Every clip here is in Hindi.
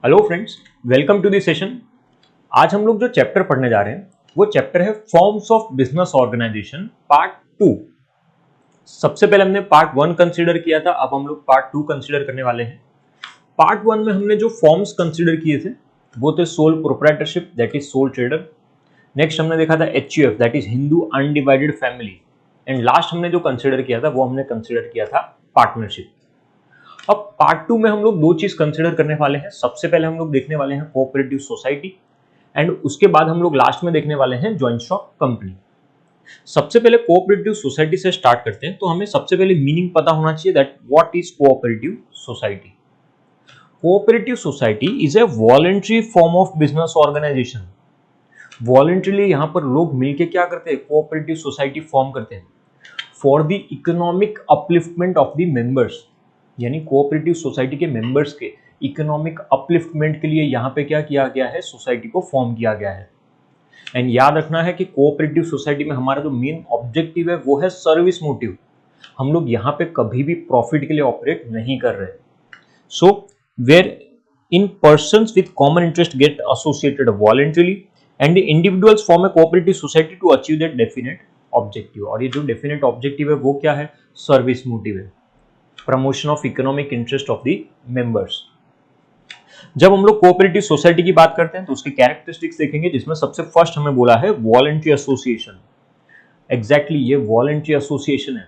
Hello friends, welcome to this session. आज हम लोग जो चैप्टर पढ़ने जा रहे हैं वो चैप्टर है forms of business organisation part 2। सबसे पहले हमने पार्ट 1 कंसीडर किया था, अब हम लोग पार्ट 2 कंसीडर करने वाले हैं। पार्ट 1 में हमने जो फॉर्म्स कंसीडर किए थे वो थे sole proprietorship, that is soul trader. Next हमने देखा था HUF, that is Hindu undivided family. And last हमने जो कंसीडर किया था वो हमने कंसीडर किया था पार्टनरशिप। अब पार्ट 2 में हम लोग दो चीज कंसीडर करने वाले हैं। सबसे पहले हम लोग देखने वाले हैं कोऑपरेटिव सोसाइटी एंड उसके बाद हम लोग लास्ट में देखने वाले हैं जॉइंट स्टॉक कंपनी। सबसे पहले कोऑपरेटिव सोसाइटी से स्टार्ट करते हैं। तो हमें सबसे पहले मीनिंग पता होना चाहिए that what is cooperative society. Cooperative society is a voluntary form of business organisation. Voluntarily यहां पर लोग मिलकर क्या करते हैं, कोऑपरेटिव सोसाइटी फॉर्म करते हैं for the economic upliftment of the members. यानी कोऑपरेटिव सोसाइटी के मेंबर्स के इकोनॉमिक अपलिफ्टमेंट के लिए यहाँ पे क्या किया गया है, सोसाइटी को फॉर्म किया गया है। एंड याद रखना है कि कोऑपरेटिव सोसाइटी में हमारा जो मेन ऑब्जेक्टिव है वो है सर्विस मोटिव। हम लोग यहाँ पे कभी भी प्रॉफिट के लिए ऑपरेट नहीं कर रहे। So wherein persons with common interest get associated voluntarily and the individuals form a cooperative society to achieve that definite objective. और ये जो डेफिनेट ऑब्जेक्टिव है वो क्या है, सर्विस मोटिव है, promotion of economic interest of the members. जब हम लोग कोऑपरेटिव सोसाइटी की बात करते हैं तो उसके कैरेक्टरिस्टिक्स देखेंगे, जिसमें सबसे फर्स्ट हमें बोला है वॉलंटरी एसोसिएशन। एग्जैक्टली ये वॉलंटरी एसोसिएशन है।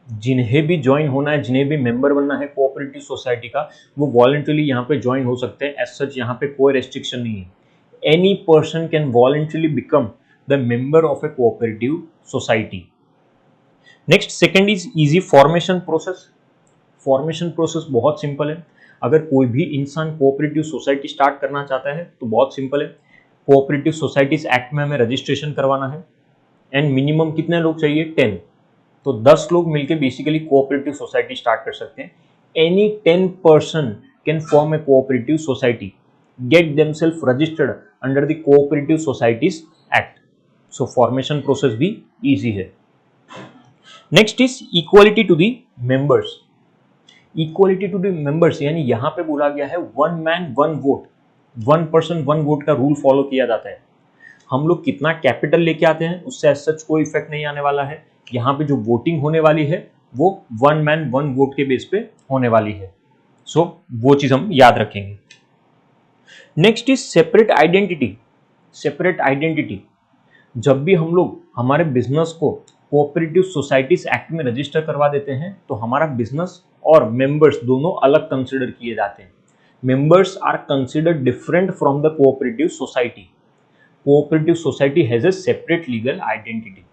जिन्हें भी ज्वाइन होना है, जिन्हें भी मेंबर बनना है कोऑपरेटिव सोसाइटी का, वो वॉलंटरीली यहाँ पे ज्वाइन हो सकते हैं। एज सच यहाँ पे कोई रेस्ट्रिक्शन नहीं है। Any person can voluntarily become the member of A cooperative society. Next second is easy formation process. Formation process बहुत सिंपल है। अगर कोई भी इंसान कोऑपरेटिव सोसाइटी स्टार्ट करना चाहता है तो बहुत सिंपल है। कोऑपरेटिव सोसाइटीज एक्ट में हमें रजिस्ट्रेशन करवाना है एंड मिनिमम कितने लोग चाहिए, 10। तो 10 लोग मिलकर बेसिकली कोऑपरेटिव सोसाइटी स्टार्ट कर सकते हैं। Any 10 person can form a cooperative society, get themselves registered under the cooperative societies act. So formation process भी ईजी है। Next is equality to the members. Equality to the members यानी यहां पे बोला गया है one man one vote, one person one vote का रूल फॉलो किया जाता है। हम लोग कितना कैपिटल लेके आते हैं उससे एज सच कोई इफेक्ट नहीं आने वाला है। यहाँ पे जो वोटिंग होने वाली है वो वन मैन वन वोट के बेस पे होने वाली है। सो वो चीज हम याद रखेंगे। Next is separate identity. Separate identity, जब भी हम लोग हमारे बिजनेस को कोऑपरेटिव सोसाइटीज एक्ट में रजिस्टर करवा देते हैं तो हमारा बिजनेस और मेंबर्स दोनों अलग कंसिडर किए जाते हैं। Members are considered different from the cooperative society. Cooperative society has a separate legal identity.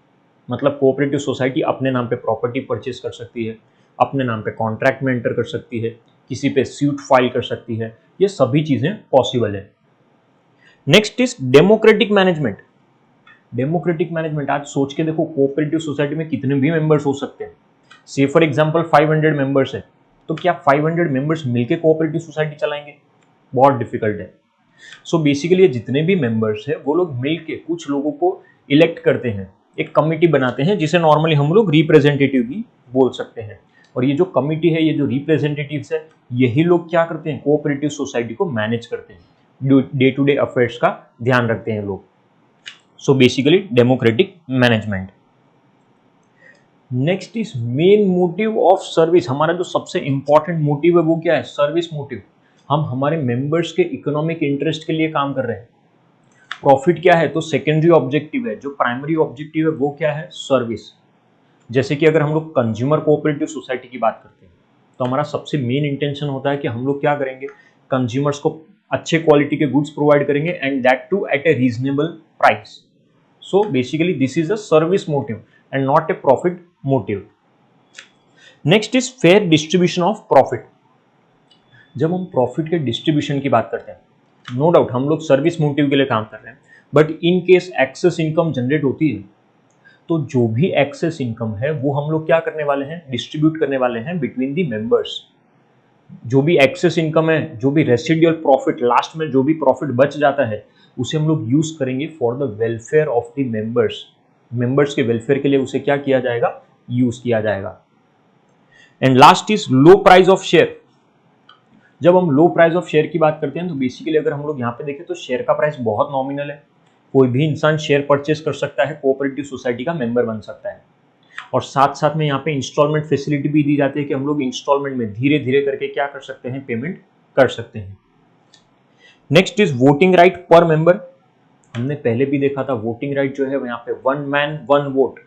मतलब कोऑपरेटिव सोसाइटी अपने नाम पे प्रॉपर्टी परचेज कर सकती है, अपने नाम पे कॉन्ट्रैक्ट में एंटर कर सकती है, किसी पे सूट फाइल कर सकती है। ये सभी चीजें पॉसिबल है। Next is democratic management. Democratic management, आज सोच के देखो कोऑपरेटिव सोसाइटी में कितने भी मेंबर्स हो सकते हैं। से फॉर एग्जांपल 500 मेंबर्स है तो क्या 500 मेंबर्स मिलके कोऑपरेटिव सोसाइटी चलाएंगे? बहुत डिफिकल्ट है। सो बेसिकली जितने भी मेंबर्स है वो लोग मिलके कुछ लोगों को इलेक्ट करते हैं, एक कमिटी बनाते हैं जिसे नॉर्मली हम लोग रिप्रेजेंटेटिव भी बोल सकते हैं। और ये जो कमिटी है, ये जो रिप्रेजेंटेटिव्स है, यही लोग क्या करते हैं, कोऑपरेटिव सोसाइटी को मैनेज करते हैं, डे टू डे अफेयर्स का ध्यान रखते हैं लोग। So basically democratic management. Next is main motive of service. हमारा जो सबसे इंपॉर्टेंट मोटिव है वो क्या है, सर्विस मोटिव। हम हमारे मेंबर्स के इकोनॉमिक इंटरेस्ट के लिए काम कर रहे हैं। प्रॉफिट क्या है, तो सेकेंडरी ऑब्जेक्टिव है। जो प्राइमरी ऑब्जेक्टिव है वो क्या है, सर्विस। जैसे कि अगर हम लोग कंज्यूमर कोऑपरेटिव सोसाइटी की बात करते हैं तो हमारा सबसे मेन इंटेंशन होता है कि हम लोग क्या करेंगे, कंज्यूमर्स को अच्छे क्वालिटी के गुड्स प्रोवाइड करेंगे and that too at a reasonable price. So basically this is a service motive and not a profit motive. Next is fair distribution of profit. जब हम प्रॉफिट के डिस्ट्रीब्यूशन की बात करते हैं, नो डाउट हम लोग सर्विस मोटिव के लिए काम कर रहे हैं, but in case excess income generate होती है तो जो भी एक्सेस इनकम है वो हम लोग क्या करने वाले हैं, डिस्ट्रीब्यूट करने वाले हैं बिटवीन दी मेंबर्स। जो भी एक्सेस इनकम है, जो भी रेसिडुअल प्रॉफिट, लास्ट में जो भी प्रॉफिट बच जाता है उसे हम लोग यूज करेंगे for the welfare of the members. Members के वेलफेयर के लिए उसे क्या किया जाएगा, यूज किया जाएगा। And last is low price of share. जब हम लो प्राइस ऑफ शेयर की बात करते हैं तो बेसिकली अगर हम लोग यहाँ पे देखें तो शेयर का प्राइस बहुत नॉमिनल है, कोई भी इंसान शेयर परचेस कर सकता है, कोऑपरेटिव सोसाइटी का मेंबर बन सकता है। और साथ साथ में यहाँ पे इंस्टॉलमेंट फैसिलिटी भी दी जाती है कि हम लोग इंस्टॉलमेंट में धीरे धीरे करके क्या कर सकते हैं, पेमेंट कर सकते हैं। नेक्स्ट इज वोटिंग राइट पर मेंबर। हमने पहले भी देखा था वोटिंग राइट जो है यहाँ पे 1 मैन 1 वोट।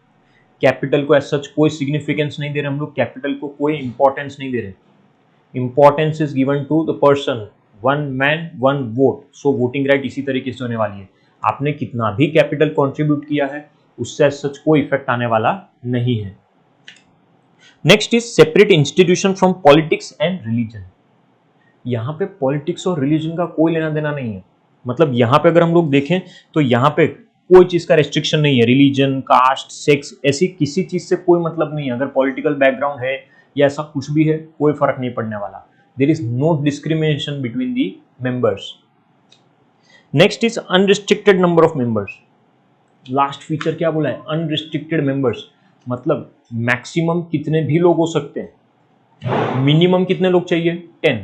कैपिटल को एज सच कोई सिग्निफिकेंस नहीं दे रहे हम लोग, कैपिटल को कोई इंपॉर्टेंस नहीं दे रहे। Importance is given to the person, 1 man 1 vote. So voting right इसी तरीके से होने वाली है, आपने कितना भी कैपिटल कंट्रीब्यूट किया है उससे सच कोई इफेक्ट आने वाला नहीं है। Next is separate institution from politics and religion. यहाँ पे पॉलिटिक्स और रिलीजन का कोई लेना देना नहीं है। मतलब यहाँ पे अगर हम लोग देखें तो यहाँ पे कोई चीज का रेस्ट्रिक्शन नहीं है, रिलीजन, कास्ट, सेक्स, ऐसी किसी चीज से कोई मतलब नहीं है। अगर पॉलिटिकल बैकग्राउंड है या ऐसा कुछ भी है कोई फर्क नहीं पड़ने वाला। There is no discrimination between the members. Next is unrestricted number of members. Last feature क्या बोला है, अनरिस्ट्रिक्टेड मेंबर्स, मतलब मैक्सिमम कितने भी लोग हो सकते हैं। मिनिमम कितने लोग चाहिए, 10,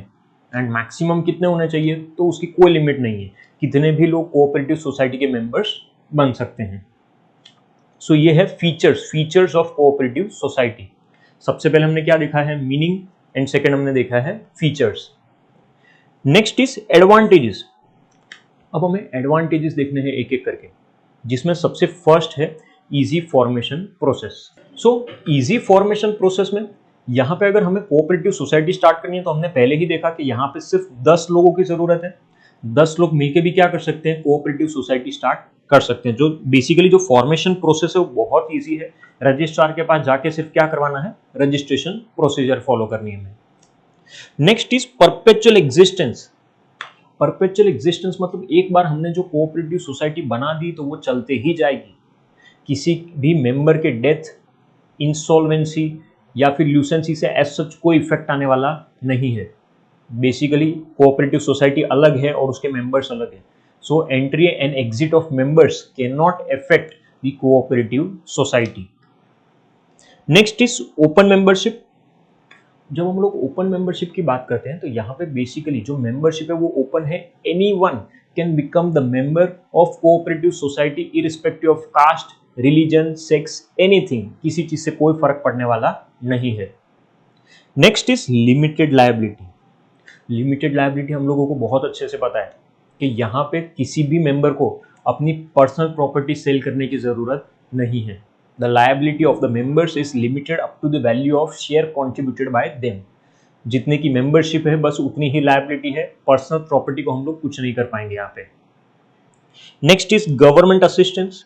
एंड मैक्सिमम कितने होने चाहिए तो उसकी कोई लिमिट नहीं है, कितने भी लोग कोऑपरेटिव सोसाइटी के मेंबर्स बन सकते हैं। सो ये है फीचर्स ऑफ कोऑपरेटिव सोसाइटी। सबसे पहले हमने क्या देखा है, मीनिंग, एंड सेकंड हमने देखा है फीचर्स। Next is advantages. अब हमें एडवांटेजेस देखने हैं एक एक करके, जिसमें सबसे फर्स्ट है easy formation process. So easy formation process में यहाँ पे अगर हमें कोऑपरेटिव सोसाइटी स्टार्ट करनी है तो हमने पहले ही देखा कि यहाँ पे सिर्फ 10 लोगों की जरूरत है। 10 लोग मिलकर भी क्या कर सकते हैं, कोऑपरेटिव सोसाइटी स्टार्ट कर सकते हैं। जो बेसिकली जो फॉर्मेशन प्रोसेस है वो बहुत ईजी है। रजिस्ट्रार के पास जाके सिर्फ क्या करवाना है, रजिस्ट्रेशन प्रोसीजर फॉलो करनी है। Next is perpetual existence. Perpetual existence मतलब एक बार हमने जो कोऑपरेटिव सोसाइटी बना दी तो वो चलते ही जाएगी। किसी भी मेंबर के डेथ, इंसॉल्वेंसी या फिर ल्यूसेंसी से एज सच कोई इफेक्ट आने वाला नहीं है। बेसिकली कोऑपरेटिव सोसाइटी अलग है और उसके मेंबर्स अलग है। So entry and exit of members can not affect the cooperative society. Next is open membership. जब हम लोग ओपन मेंबरशिप की बात करते हैं तो यहाँ पे बेसिकली जो मेंबरशिप है वो ओपन है। Anyone can become the member of cooperative society irrespective of caste, religion, sex, anything, किसी चीज से कोई फर्क पड़ने वाला नहीं है। Next is limited liability. Limited liability हम लोगों को बहुत अच्छे से पता है कि यहाँ पे किसी भी मेंबर को अपनी पर्सनल प्रॉपर्टी सेल करने की जरूरत नहीं है। The liability of the members is limited up to the value of share contributed by them. जितने की मेंबरशिप है बस उतनी ही लायबिलिटी है, पर्सनल प्रॉपर्टी को हम लोग कुछ नहीं कर पाएंगे यहाँ पे। Next is government assistance.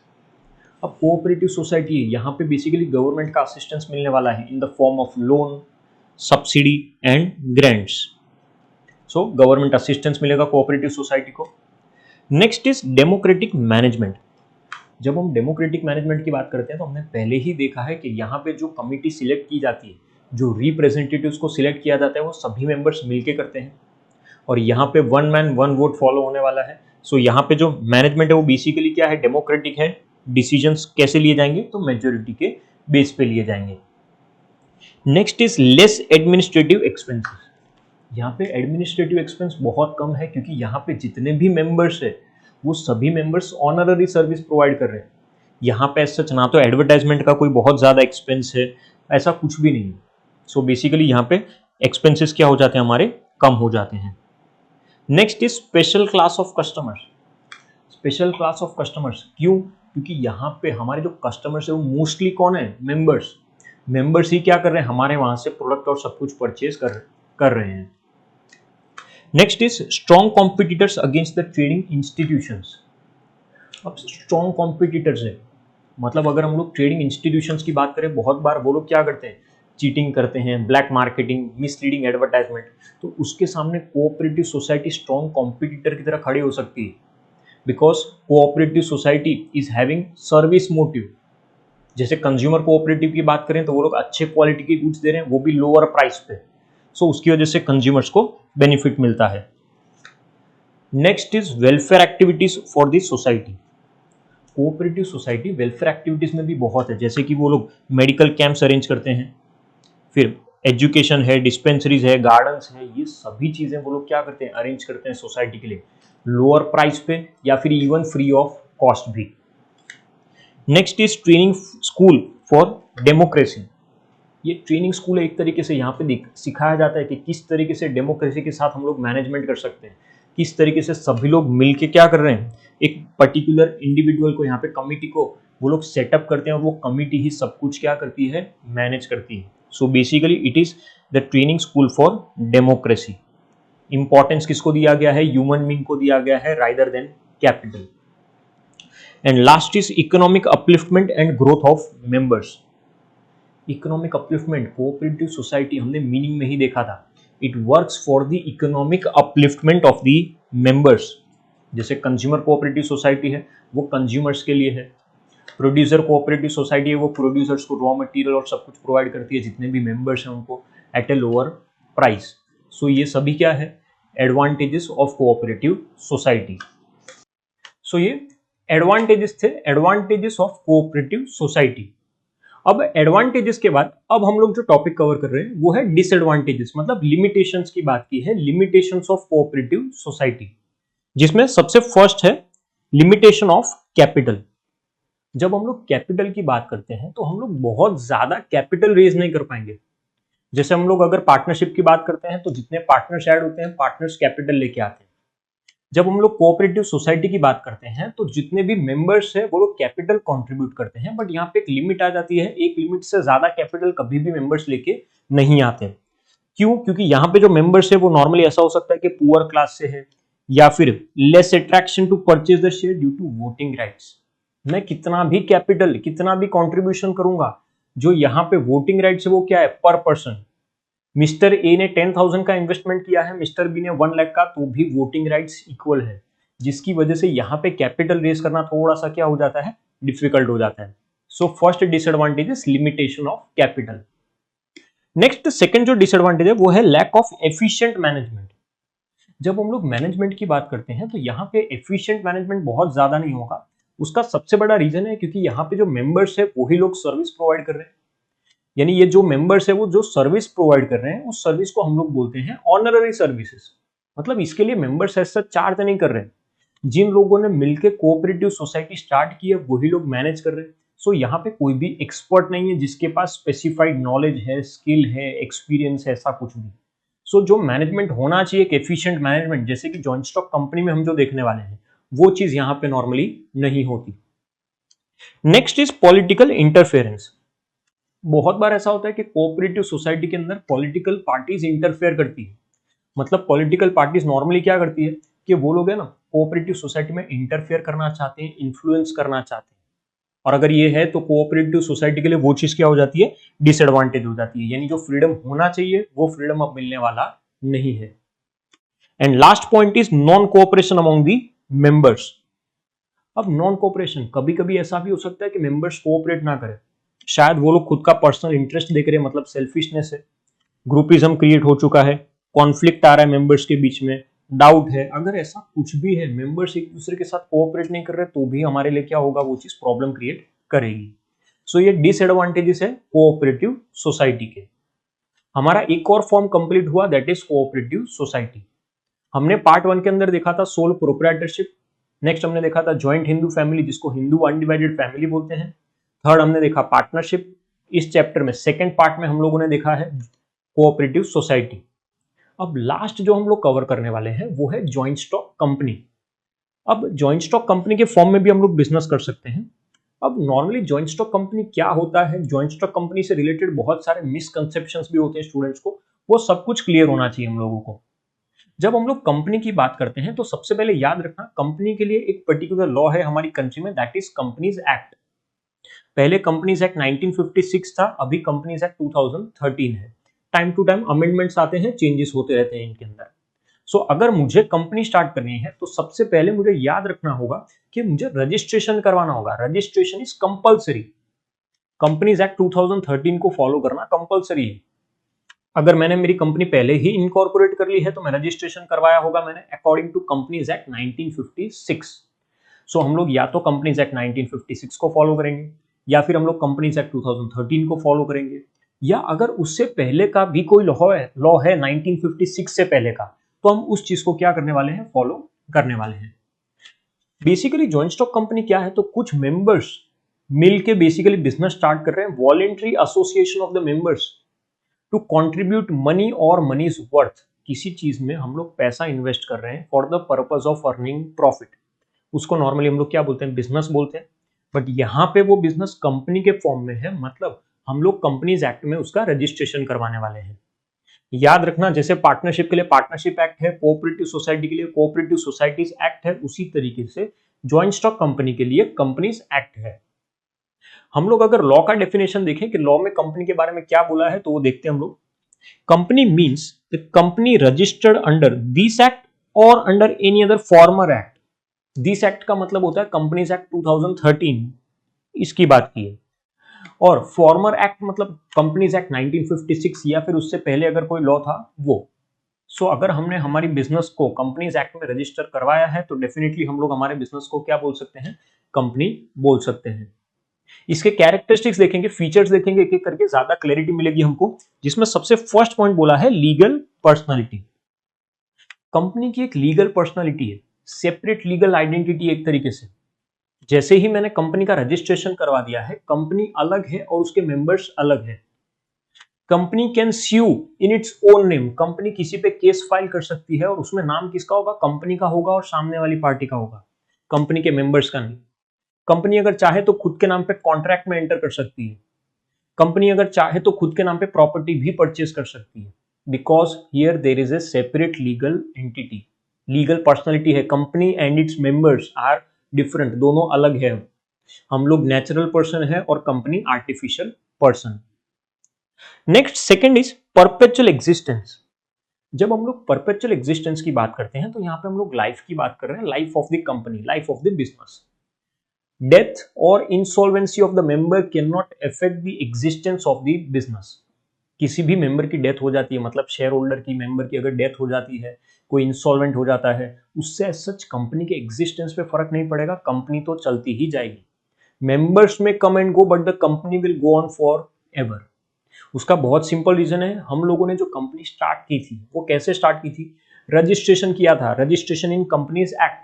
अब कोऑपरेटिव सोसाइटी है, यहाँ पे बेसिकली गवर्नमेंट का असिस्टेंस मिलने वाला है in the form of loan, subsidy and grants. So government assistance मिलेगा कोऑपरेटिव सोसाइटी को। Next is democratic management. जब हम डेमोक्रेटिक मैनेजमेंट की बात करते हैं तो हमने पहले ही देखा है कि यहाँ पे जो कमिटी सिलेक्ट की जाती है, जो रिप्रेजेंटेटिव्स को सिलेक्ट किया जाता है वो सभी मेंबर्स मिलके करते हैं। और यहाँ पे 1 मैन 1 वोट फॉलो होने वाला है। सो यहाँ पे जो मैनेजमेंट है वो बेसिकली क्या है, डेमोक्रेटिक है। डिसीजंस कैसे लिए जाएंगे तो मेजोरिटी के बेस पे लिए जाएंगे। Next is less administrative expenses. यहाँ पे एडमिनिस्ट्रेटिव एक्सपेंस बहुत कम है क्योंकि यहाँ पे जितने भी मेंबर्स है वो सभी मेंबर्स ऑनररी सर्विस प्रोवाइड कर रहे हैं। यहाँ पे सच ना तो एडवर्टाइजमेंट का कोई बहुत ज़्यादा एक्सपेंस है, ऐसा कुछ भी नहीं। सो बेसिकली यहाँ पे एक्सपेंसेस क्या हो जाते हैं, हमारे कम हो जाते हैं। Next is special class of customers. Special class of customers क्यों, क्योंकि यहाँ पे हमारे जो कस्टमर्स है वो मोस्टली कौन है, मेंबर्स ही क्या कर रहे हैं, हमारे वहाँ से प्रोडक्ट और सब कुछ परचेज कर रहे हैं। Next is strong competitors against the trading institutions. अब स्ट्रॉन्ग कॉम्पिटिटर्स है मतलब अगर हम लोग ट्रेडिंग इंस्टीट्यूशंस की बात करें, बहुत बार वो लोग क्या करते हैं, चीटिंग करते हैं, ब्लैक मार्केटिंग, मिसलीडिंग एडवर्टाइजमेंट। तो उसके सामने कोऑपरेटिव सोसाइटी स्ट्रॉन्ग कॉम्पिटिटर की तरह खड़ी हो सकती है, because cooperative society is having service motive. जैसे कंज्यूमर कोऑपरेटिव की बात करें तो वो लोग अच्छे क्वालिटी के गुड्स दे रहे हैं, वो भी लोअर प्राइस पे। सो उसकी वजह से कंज्यूमर्स को बेनिफिट मिलता है। Next is welfare activities for the society. Cooperative society welfare activities में भी बहुत है, जैसे कि वो लोग मेडिकल कैंप्स अरेंज करते हैं, फिर एजुकेशन है, डिस्पेंसरीज है, गार्डन्स है, ये सभी चीजें वो लोग क्या करते हैं, अरेंज करते हैं सोसाइटी के लिए लोअर प्राइस पे या फिर इवन फ्री ऑफ कॉस्ट भी। Next is training school for democracy. ये ट्रेनिंग स्कूल है, एक तरीके से यहाँ पे सिखाया जाता है कि किस तरीके से डेमोक्रेसी के साथ हम लोग मैनेजमेंट कर सकते हैं, किस तरीके से सभी लोग मिलके क्या कर रहे हैं, एक पर्टिकुलर इंडिविजुअल को, यहाँ पे कमिटी को वो लोग सेटअप करते हैं और वो कमिटी ही सब कुछ क्या करती है, मैनेज करती है। So basically it is the training school for democracy. Importance किसको दिया गया है, ह्यूमन बीइंग को दिया गया है rather than capital. And last is economic upliftment and growth of members. Economic upliftment, cooperative society हमने मीनिंग में ही देखा था, it works for the economic upliftment of the members. जैसे कंज्यूमर कोऑपरेटिव सोसाइटी है वो कंज्यूमर्स के लिए है, प्रोड्यूसर कोऑपरेटिव सोसाइटी है वो प्रोड्यूसर्स को रॉ मटेरियल और सब कुछ प्रोवाइड करती है, जितने भी मेंबर्स हैं उनको एट ए लोअर प्राइस। सो ये सभी क्या है, एडवांटेजेस ऑफ कोऑपरेटिव सोसाइटी। सो ये एडवांटेजेस थे, एडवांटेजेस ऑफ कोऑपरेटिव सोसाइटी। अब एडवांटेजेस के बाद अब हम लोग जो टॉपिक कवर कर रहे हैं वो है डिसएडवांटेजेस, मतलब लिमिटेशंस की बात की है, लिमिटेशंस ऑफ कोऑपरेटिव सोसाइटी, जिसमें सबसे फर्स्ट है लिमिटेशन ऑफ कैपिटल। जब हम लोग कैपिटल की बात करते हैं तो हम लोग बहुत ज्यादा कैपिटल रेज नहीं कर पाएंगे। जैसे हम लोग अगर पार्टनरशिप की बात करते हैं तो जितने पार्टनर्स ऐड होते हैं पार्टनर्स कैपिटल लेके आते हैं। जब हम लोग कोऑपरेटिव सोसाइटी की बात करते हैं तो जितने भी मेंबर्स हैं वो लोग कैपिटल कंट्रीब्यूट करते हैं, बट यहाँ पे एक लिमिट आ जाती है, एक लिमिट से ज्यादा कैपिटल कभी भी मेंबर्स लेके नहीं आते। क्यों? क्योंकि यहाँ पे जो मेंबर्स है वो नॉर्मली ऐसा हो सकता है कि पुअर क्लास से है या फिर less attraction to purchase the share due to voting rights. मैं कितना भी कैपिटल, कितना भी कंट्रीब्यूशन करूंगा, जो यहाँ पे वोटिंग राइट्स है वो क्या है, पर पर्सन। मिस्टर ए ने 10,000 का इन्वेस्टमेंट किया है, मिस्टर बी ने 1 लाख का, तो भी वोटिंग राइट्स इक्वल है, जिसकी वजह से यहाँ पे कैपिटल रेज करना थोड़ा सा क्या हो जाता है, डिफिकल्ट हो जाता है। So first disadvantage is limitation of capital. Next second जो डिसएडवांटेज है वो है लैक ऑफ एफिशिएंट मैनेजमेंट। जब हम लोग मैनेजमेंट की बात करते हैं तो यहाँ पे एफिशिएंट मैनेजमेंट बहुत ज्यादा नहीं होगा। उसका सबसे बड़ा रीजन है क्योंकि यहाँ पे जो मेंबर्स है वही लोग सर्विस प्रोवाइड कर रहे हैं, यानी ये जो मेंबर्स है वो जो सर्विस प्रोवाइड कर रहे हैं उस सर्विस को हम लोग बोलते हैं ऑनररी सर्विसेज। मतलब इसके लिए मेंबर्स ऐसा चार्ज नहीं कर रहे हैं, जिन लोगों ने मिलकर कोऑपरेटिव सोसाइटी स्टार्ट की है वही लोग मैनेज कर रहे हैं। सो यहाँ पे कोई भी एक्सपर्ट नहीं है जिसके पास स्पेसिफाइड नॉलेज है, स्किल है, एक्सपीरियंस है, ऐसा कुछ भी। सो जो मैनेजमेंट होना चाहिए, एक एफिशिएंट मैनेजमेंट, जैसे कि जॉइंट स्टॉक कंपनी में हम जो देखने वाले हैं, वो चीज यहाँ पे नॉर्मली नहीं होती। Next is political interference. बहुत बार ऐसा होता है कि कोऑपरेटिव सोसाइटी के अंदर पॉलिटिकल पार्टीज इंटरफेयर करती है। मतलब पॉलिटिकल पार्टीज नॉर्मली क्या करती है कि वो लोग है ना कोऑपरेटिव सोसाइटी में इंटरफेयर करना चाहते हैं, इन्फ्लुएंस करना चाहते हैं, और अगर ये है तो कोऑपरेटिव सोसाइटी के लिए वो चीज क्या हो जाती है, डिसएडवांटेज हो जाती है, यानी जो फ्रीडम होना चाहिए वो फ्रीडम अब मिलने वाला नहीं है। And last point is non cooperation among the members. अब नॉन कोऑपरेशन, कभी कभी ऐसा भी हो सकता है कि मेंबर्स कोऑपरेट ना करें, शायद वो लोग खुद का पर्सनल इंटरेस्ट देख रहे हैं, मतलब सेल्फिशनेस है, ग्रुपिज्म क्रिएट हो चुका है, कॉन्फ्लिक्ट आ रहा है मेंबर्स के बीच में, डाउट है। अगर ऐसा कुछ भी है, मेंबर्स एक दूसरे के साथ कोऑपरेट नहीं कर रहे, तो भी हमारे लिए क्या होगा, वो चीज प्रॉब्लम क्रिएट करेगी। सो ये डिसएडवांटेजेस है कोऑपरेटिव सोसाइटी के। हमारा एक और फॉर्म कंप्लीट हुआ, दैट इज कोऑपरेटिव सोसाइटी। हमने पार्ट 1 के अंदर देखा था सोल प्रोप्राइटरशिप, नेक्स्ट हमने देखा था जॉइंट हिंदू फैमिली जिसको हिंदू अनडिवाइडेड फैमिली बोलते हैं, थर्ड हमने देखा पार्टनरशिप। इस चैप्टर में सेकंड पार्ट में हम लोगों ने देखा है कोऑपरेटिव सोसाइटी। अब लास्ट जो हम लोग कवर करने वाले हैं वो है जॉइंट स्टॉक कंपनी। अब जॉइंट स्टॉक कंपनी के फॉर्म में भी हम लोग बिजनेस कर सकते हैं। अब नॉर्मली जॉइंट स्टॉक कंपनी क्या होता है, जॉइंट स्टॉक कंपनी से रिलेटेड बहुत सारे मिसकंसेप्शंस भी होते हैं स्टूडेंट्स को, वो सब कुछ क्लियर होना चाहिए हम लोगों को। जब हम लोग कंपनी की बात करते हैं तो सबसे पहले याद रखना, कंपनी के लिए एक पर्टिकुलर लॉ है हमारी कंट्री में, दैट इज कंपनीज एक्ट। पहले कंपनीज एक्ट 1956 था, अभी कंपनीज एक्ट 2013 है। टाइम टू टाइम अमेंडमेंट्स आते हैं, चेंजेस होते रहते हैं इनके अंदर। सो अगर मुझे कंपनी स्टार्ट करनी है तो सबसे पहले मुझे याद रखना होगा कि मुझे रजिस्ट्रेशन करवाना होगा। Registration is compulsory. Companies act 2013 को फॉलो करना कंपलसरी है। अगर मैंने मेरी कंपनी पहले ही इनकॉर्पोरेट कर ली है तो मैं रजिस्ट्रेशन करवाया होगा मैंने अकॉर्डिंग टू कंपनीज एक्ट 1956। सो हम लोग या तो कंपनीज एक्ट 1956 को फॉलो करेंगे, या फिर हम लोग कंपनीज एक्ट 2013 को फॉलो करेंगे, या अगर उससे पहले का भी कोई लॉ है 1956 से पहले का, तो हम उस चीज को क्या करने वाले हैं, फॉलो करने वाले हैं। बेसिकली जॉइंट स्टॉक कंपनी क्या है, तो कुछ मेंबर्स मिलके बेसिकली बिजनेस स्टार्ट कर रहे हैं, voluntary association of the members to contribute money और मनी इज वर्थ, किसी चीज में हम लोग पैसा इन्वेस्ट कर रहे हैं for the purpose of earning profit, उसको नॉर्मली हम लोग क्या बोलते हैं, बिजनेस बोलते हैं। बट यहाँ पे वो बिजनेस कंपनी के फॉर्म में है, मतलब हम लोग कंपनीज एक्ट में उसका रजिस्ट्रेशन करवाने वाले हैं। याद रखना, जैसे पार्टनरशिप के लिए पार्टनरशिप एक्ट है, कोऑपरेटिव सोसाइटी के लिए कोऑपरेटिव सोसाइटीज एक्ट है, उसी तरीके से जॉइंट स्टॉक कंपनी के लिए कंपनीज एक्ट है। हम लोग अगर लॉ का डेफिनेशन देखें कि लॉ में कंपनी के बारे में क्या बोला है, तो वो देखते हैं हम लोग। Company means the company registered under this act और under any other former act. This act का मतलब होता है कंपनीज एक्ट 2013, इसकी बात की है। और फॉर्मर एक्ट मतलब कंपनीज एक्ट 1956 या फिर उससे पहले अगर कोई लॉ था वो। सो अगर हमने हमारी बिजनेस को कंपनीज एक्ट में रजिस्टर करवाया है, तो डेफिनेटली हम लोग हमारे बिजनेस को क्या बोल सकते हैं, कंपनी बोल सकते हैं। इसके कैरेक्टरिस्टिक्स देखेंगे, फीचर्स देखेंगे, एक एक करके ज्यादा क्लैरिटी मिलेगी हमको। जिसमें सबसे फर्स्ट पॉइंट बोला है लीगल पर्सनालिटी। कंपनी की एक लीगल पर्सनालिटी है, सेपरेट लीगल आइडेंटिटी एक तरीके से। जैसे ही मैंने कंपनी का रजिस्ट्रेशन करवा दिया है, कंपनी अलग है और उसके मेंबर्स अलग है। Company can sue in its own name, company किसी पे केस फाइल कर सकती है और उसमें नाम किसका होगा, कंपनी का होगा और सामने वाली पार्टी का होगा, कंपनी के मेंबर्स का नहीं। कंपनी अगर चाहे तो खुद के नाम पे कॉन्ट्रैक्ट में एंटर कर सकती है। कंपनी अगर चाहे तो खुद के नाम पे प्रॉपर्टी भी परचेज कर सकती है, because here there is a separate legal entity, legal personality है। Company and its members are different, दोनों अलग है। हम लोग नेचुरल पर्सन है और company artificial person. Next second is perpetual existence. जब हम लोग परपेचुअल एग्जिस्टेंस की बात करते हैं, तो यहाँ पे हम लोग लाइफ की बात कर रहे हैं, life of the company, life of the business. Death और insolvency of the member cannot affect the existence of the business. किसी भी मेंबर की डेथ हो जाती है, मतलब शेयर होल्डर की, मेंबर की अगर डेथ हो जाती है, कोई इंसॉल्वेंट हो जाता है, उससे सच कंपनी के एग्जिस्टेंस पे फर्क नहीं पड़ेगा, कंपनी तो चलती ही जाएगी। मेंबर्स में come and go, but the company will go on for ever. उसका बहुत सिंपल रीजन है, हम लोगों ने जो कंपनी स्टार्ट की थी वो कैसे स्टार्ट की थी, रजिस्ट्रेशन किया था, रजिस्ट्रेशन इन कंपनीज एक्ट।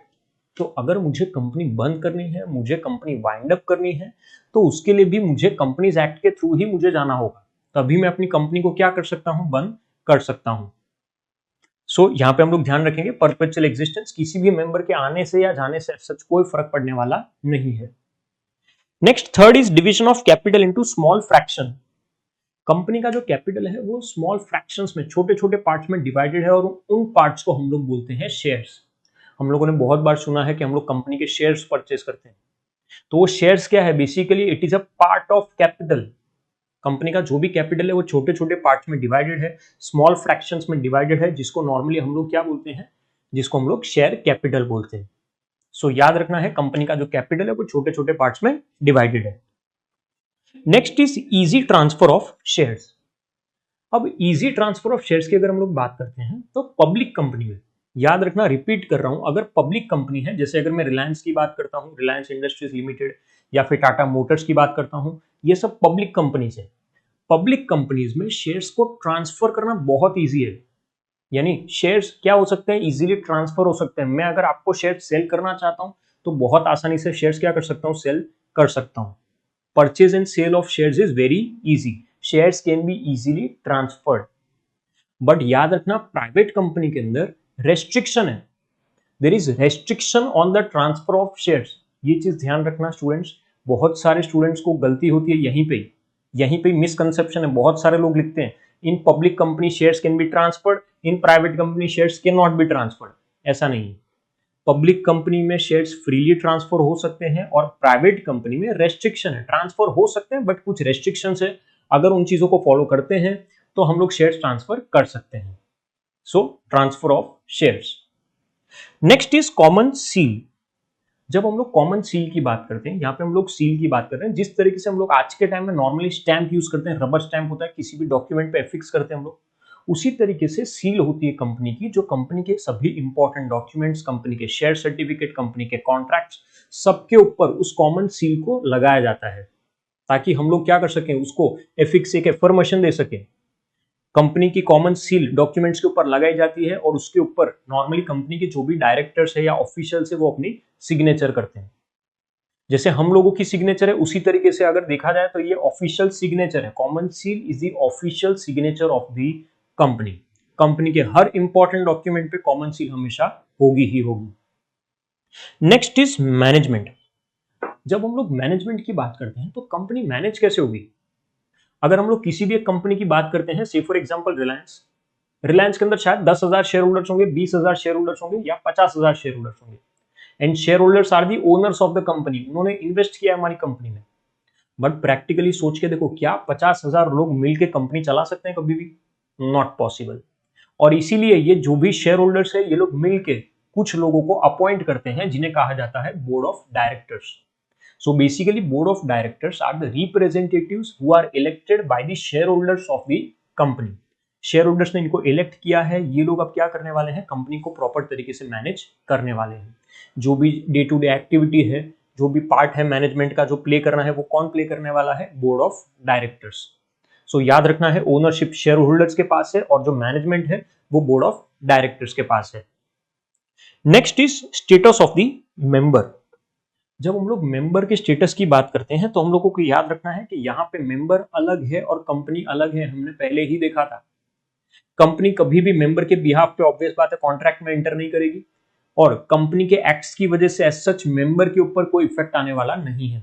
तो अगर मुझे कंपनी बंद करनी है, मुझे कंपनी वाइंड अप करनी है, तो उसके लिए भी मुझे कंपनीज एक्ट के थ्रू ही मुझे जाना होगा, तभी मैं अपनी कंपनी को क्या कर सकता हूं, बंद कर सकता हूं। सो यहां पे हम लोग ध्यान रखेंगे, परपेचुअल एग्जिस्टेंस किसी भी मेंबर के आने से या जाने से सच कोई फर्क पड़ने वाला नहीं है। Next third is division of capital into small fraction. Company का जो कैपिटल है वो स्मॉल फ्रैक्शंस में, छोटे छोटे पार्ट्स में डिवाइडेड है, और उन पार्ट्स को हम लोग बोलते हैं शेयर्स। हम लोगों ने बहुत बार सुना है कि हम लोग कंपनी के शेयर्स परचेज करते हैं, तो वो शेयर्स क्या है, basically it is a part of capital. Company का जो भी कैपिटल है वो छोटे छोटे पार्ट्स में डिवाइडेड है, स्मॉल फ्रैक्शंस में डिवाइडेड है, जिसको नॉर्मली हम लोग क्या बोलते हैं, जिसको हम लोग शेयर कैपिटल बोलते हैं। सो याद रखना है, कंपनी का जो कैपिटल है वो छोटे छोटे पार्ट्स में डिवाइडेड है। Next is easy transfer of shares. अब इजी ट्रांसफर ऑफ शेयर्स की अगर हम लोग बात करते हैं, तो पब्लिक कंपनी में, याद रखना, रिपीट कर रहा हूं, अगर पब्लिक कंपनी है, जैसे अगर मैं रिलायंस की बात करता हूं, रिलायंस इंडस्ट्रीज लिमिटेड, या फिर टाटा मोटर्स की बात करता हूं, ये सब पब्लिक कंपनीज है। पब्लिक कंपनीज में शेयर्स को ट्रांसफर करना बहुत ईजी है, यानी शेयर्स क्या हो सकते हैं, इजीली ट्रांसफर हो सकते हैं। मैं अगर आपको शेयर सेल करना चाहता हूं, तो बहुत आसानी से शेयर्स क्या कर सकता हूं, सेल कर सकता हूं। Purchase and sale of shares is very easy, shares can be easily transferred. But याद रखना, प्राइवेट कंपनी के अंदर रेस्ट्रिक्शन है, there is restriction on the transfer of shares. ये चीज ध्यान रखना स्टूडेंट्स, बहुत सारे स्टूडेंट्स को गलती होती है यहीं पे मिसकंसेप्शन है। बहुत सारे लोग लिखते हैं in public company shares can be transferred, in private company shares can not be transferred. ऐसा नहीं है, पब्लिक कंपनी में शेयर्स फ्रीली ट्रांसफर हो सकते हैं और प्राइवेट कंपनी में रेस्ट्रिक्शन है, ट्रांसफर हो सकते हैं बट कुछ रेस्ट्रिक्शंस है। अगर उन चीजों को फॉलो करते हैं तो हम लोग शेयर्स ट्रांसफर कर सकते हैं। सो transfer of shares. Next is common seal. जब हम लोग कॉमन सील की बात करते हैं, यहाँ पे हम लोग सील की बात कर रहे हैं, जिस तरीके से हम लोग आज के टाइम में नॉर्मली स्टैंप यूज करते हैं, रबर स्टैंप होता है, किसी भी डॉक्यूमेंट पे एफिक्स करते हैं हम लोग, उसी तरीके से सील होती है कंपनी की, जो कंपनी के सभी इंपॉर्टेंट डॉक्यूमेंट्स, कंपनी के शेयर सर्टिफिकेट, कंपनी के कॉन्ट्रैक्ट्स, सबके ऊपर उस कॉमन सील को लगाया जाता है। ताकि हम लोग क्या कर सकें, उसको एफिक्स एक एफर्मेशन दे सके। कंपनी की कॉमन सील डॉक्यूमेंट्स के ऊपर लगाई जाती है और उसके ऊपर नॉर्मली कंपनी के जो भी डायरेक्टर्स है या ऑफिशियल्स है वो अपनी सिग्नेचर करते हैं। जैसे हम लोगों की सिग्नेचर है उसी तरीके से अगर देखा जाए तो ये ऑफिशियल सिग्नेचर है। Common seal is the official signature of the company. Company के हर इंपॉर्टेंट डॉक्यूमेंट पे कॉमन सील हमेशा होगी ही होगी। Next is management. जब हम लोग मैनेजमेंट की बात करते हैं तो कंपनी मैनेज कैसे होगी। अगर हम लोग किसी भी एक कंपनी की बात करते हैं, से फॉर एग्जांपल रिलायंस, रिलायंस के अंदर शायद 10,000 शेयर होल्डर्स होंगे, 20,000 शेयर होल्डर्स होंगे या 50,000 शेयर होल्डर्स होंगे। And share holders are the owners of the company, उन्होंने इन्वेस्ट किया हमारी कंपनी में। बट प्रैक्टिकली सोच के देखो, क्या 50,000 लोग मिलकर कंपनी चला सकते हैं कभी भी? Not possible. और इसीलिए ये जो भी शेयर होल्डर्स है ये लोग मिलके कुछ लोगों को अपॉइंट करते हैं जिन्हें कहा जाता है board of directors. So basically, board of directors are the representatives who are elected by the shareholders of the company. Shareholders ने इनको इलेक्ट किया है, ये लोग अब क्या करने वाले हैं, कंपनी को प्रॉपर तरीके से मैनेज करने वाले हैं। जो भी डे टू डे एक्टिविटी है, जो भी पार्ट है मैनेजमेंट का जो प्ले करना है, वो कौन प्ले करने वाला है? Board of directors. सो याद रखना है, ओनरशिप शेयर होल्डर्स के पास है और जो मैनेजमेंट है वो बोर्ड ऑफ डायरेक्टर्स के पास है। Next is status of the member. जब हम लोग मेंबर के स्टेटस की बात करते हैं तो हम लोगों को याद रखना है कि यहाँ पे मेंबर अलग है और कंपनी अलग है। हमने पहले ही देखा था, कंपनी कभी भी मेंबर के बिहाफ पे ऑब्वियस बात है कॉन्ट्रैक्ट में एंटर नहीं करेगी और कंपनी के एक्ट्स की वजह से एज सच मेंबर के ऊपर कोई इफेक्ट आने वाला नहीं है।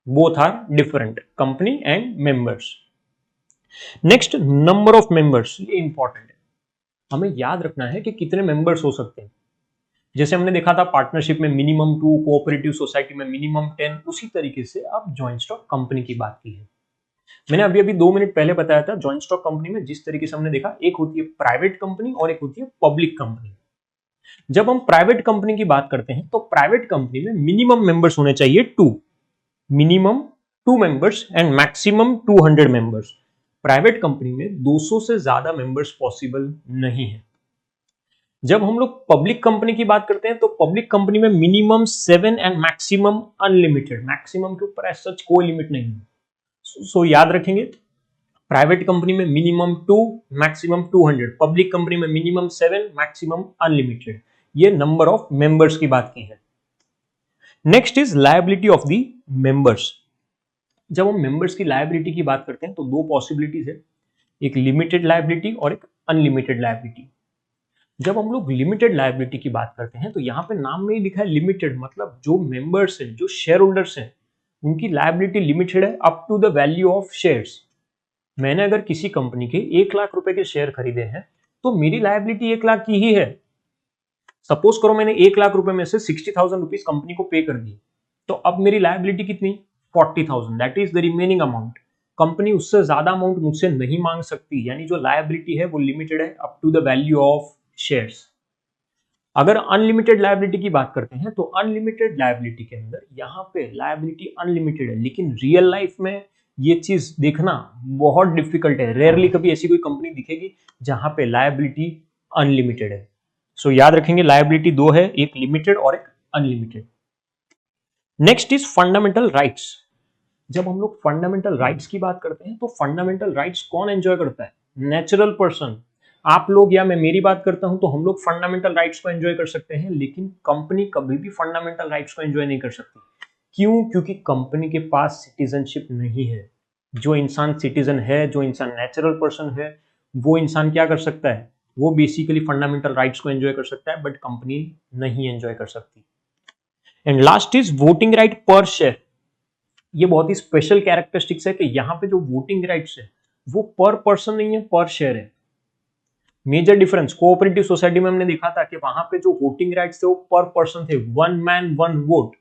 Both are different, company and members. Next, number of members, ये इंपॉर्टेंट है। हमें याद रखना है कि कितने मेंबर्स हो सकते हैं। जैसे हमने देखा था पार्टनरशिप में मिनिमम 2, कोऑपरेटिव सोसाइटी में मिनिमम 10, उसी तरीके से अब जॉइंट स्टॉक कंपनी की बात की है। मैंने अभी 2 मिनट पहले बताया था, जॉइंट स्टॉक कंपनी में जिस तरीके से हमने देखा, एक होती है प्राइवेट कंपनी और एक होती है पब्लिक कंपनी। जब हम प्राइवेट कंपनी की बात करते हैं तो प्राइवेट कंपनी में मिनिमम मेंबर्स होने चाहिए 2, minimum 2 members and maximum 200 members. Private company में 200 से ज्यादा मेंबर्स पॉसिबल नहीं है। जब हम लोग पब्लिक कंपनी की बात करते हैं तो पब्लिक कंपनी में minimum 7 and maximum unlimited, maximum के ऊपर सच कोई लिमिट नहीं है। सो याद रखेंगे, प्राइवेट कंपनी में मिनिमम 2, मैक्सिमम 200, पब्लिक कंपनी में मिनिमम 7, मैक्सिमम अनलिमिटेड। ये नंबर ऑफ मेंबर्स की बात की है। Next is liability of the members. जब हम मेंबर्स की लायबिलिटी की बात करते हैं तो 2 पॉसिबिलिटीज है, एक लिमिटेड लायबिलिटी और एक अनलिमिटेड लायबिलिटी। जब हम लोग लिमिटेड लायबिलिटी की बात करते हैं तो यहाँ पे नाम में ही लिखा है लिमिटेड, मतलब जो मेंबर्स हैं, जो शेयर होल्डर्स हैं, उनकी लायबिलिटी लिमिटेड है up to the value of shares. मैंने अगर किसी कंपनी के 1 लाख रुपए के शेयर खरीदे हैं तो मेरी लायबिलिटी 1 लाख की ही है। सपोज करो मैंने 1 लाख रुपए में से 60,000 रुपीज कंपनी को पे कर दिए, तो अब मेरी लायबिलिटी कितनी? 40,000, that is the remaining amount. Company उससे ज्यादा अमाउंट मुझसे नहीं मांग सकती, यानी जो लायबिलिटी है वो लिमिटेड है up to the value of shares. अगर अनलिमिटेड लायबिलिटी की बात करते हैं तो अनलिमिटेड लायबिलिटी के अंदर यहाँ पे लायबिलिटी अनलिमिटेड है, लेकिन रियल लाइफ में ये चीज देखना बहुत डिफिकल्ट है। रेयरली कभी ऐसी कोई कंपनी दिखेगी जहां पे लायबिलिटी अनलिमिटेड है। सो याद रखेंगे, लायबिलिटी 2 है, एक लिमिटेड और एक unlimited. Next is fundamental rights. जब हम लोग फंडामेंटल राइट्स की बात करते हैं तो फंडामेंटल राइट्स कौन एंजॉय करता है? नेचुरल पर्सन, आप लोग या मैं मेरी बात करता हूं तो हम लोग फंडामेंटल राइट्स को एंजॉय कर सकते हैं, लेकिन कंपनी कभी भी फंडामेंटल राइट्स को एंजॉय नहीं कर सकती। क्यों? क्योंकि कंपनी के पास सिटीजनशिप नहीं है। जो इंसान सिटीजन है, जो इंसान नेचुरल पर्सन है, वो इंसान क्या कर सकता है? वो बेसिकली फंडामेंटल राइट्स को एंजॉय कर सकता है, बट कंपनी नहीं एंजॉय कर सकती। And last is voting right पर शेयर। ये बहुत ही स्पेशल कैरेक्टरिस्टिक्स है कि यहाँ पे जो वोटिंग राइट्स है वो पर पर्सन नहीं है, पर शेयर है। मेजर डिफरेंस, कोऑपरेटिव सोसाइटी में हमने देखा था कि वहां पे जो वोटिंग राइट्स थे वो पर पर्सन थे, 1 मैन 1 वोट,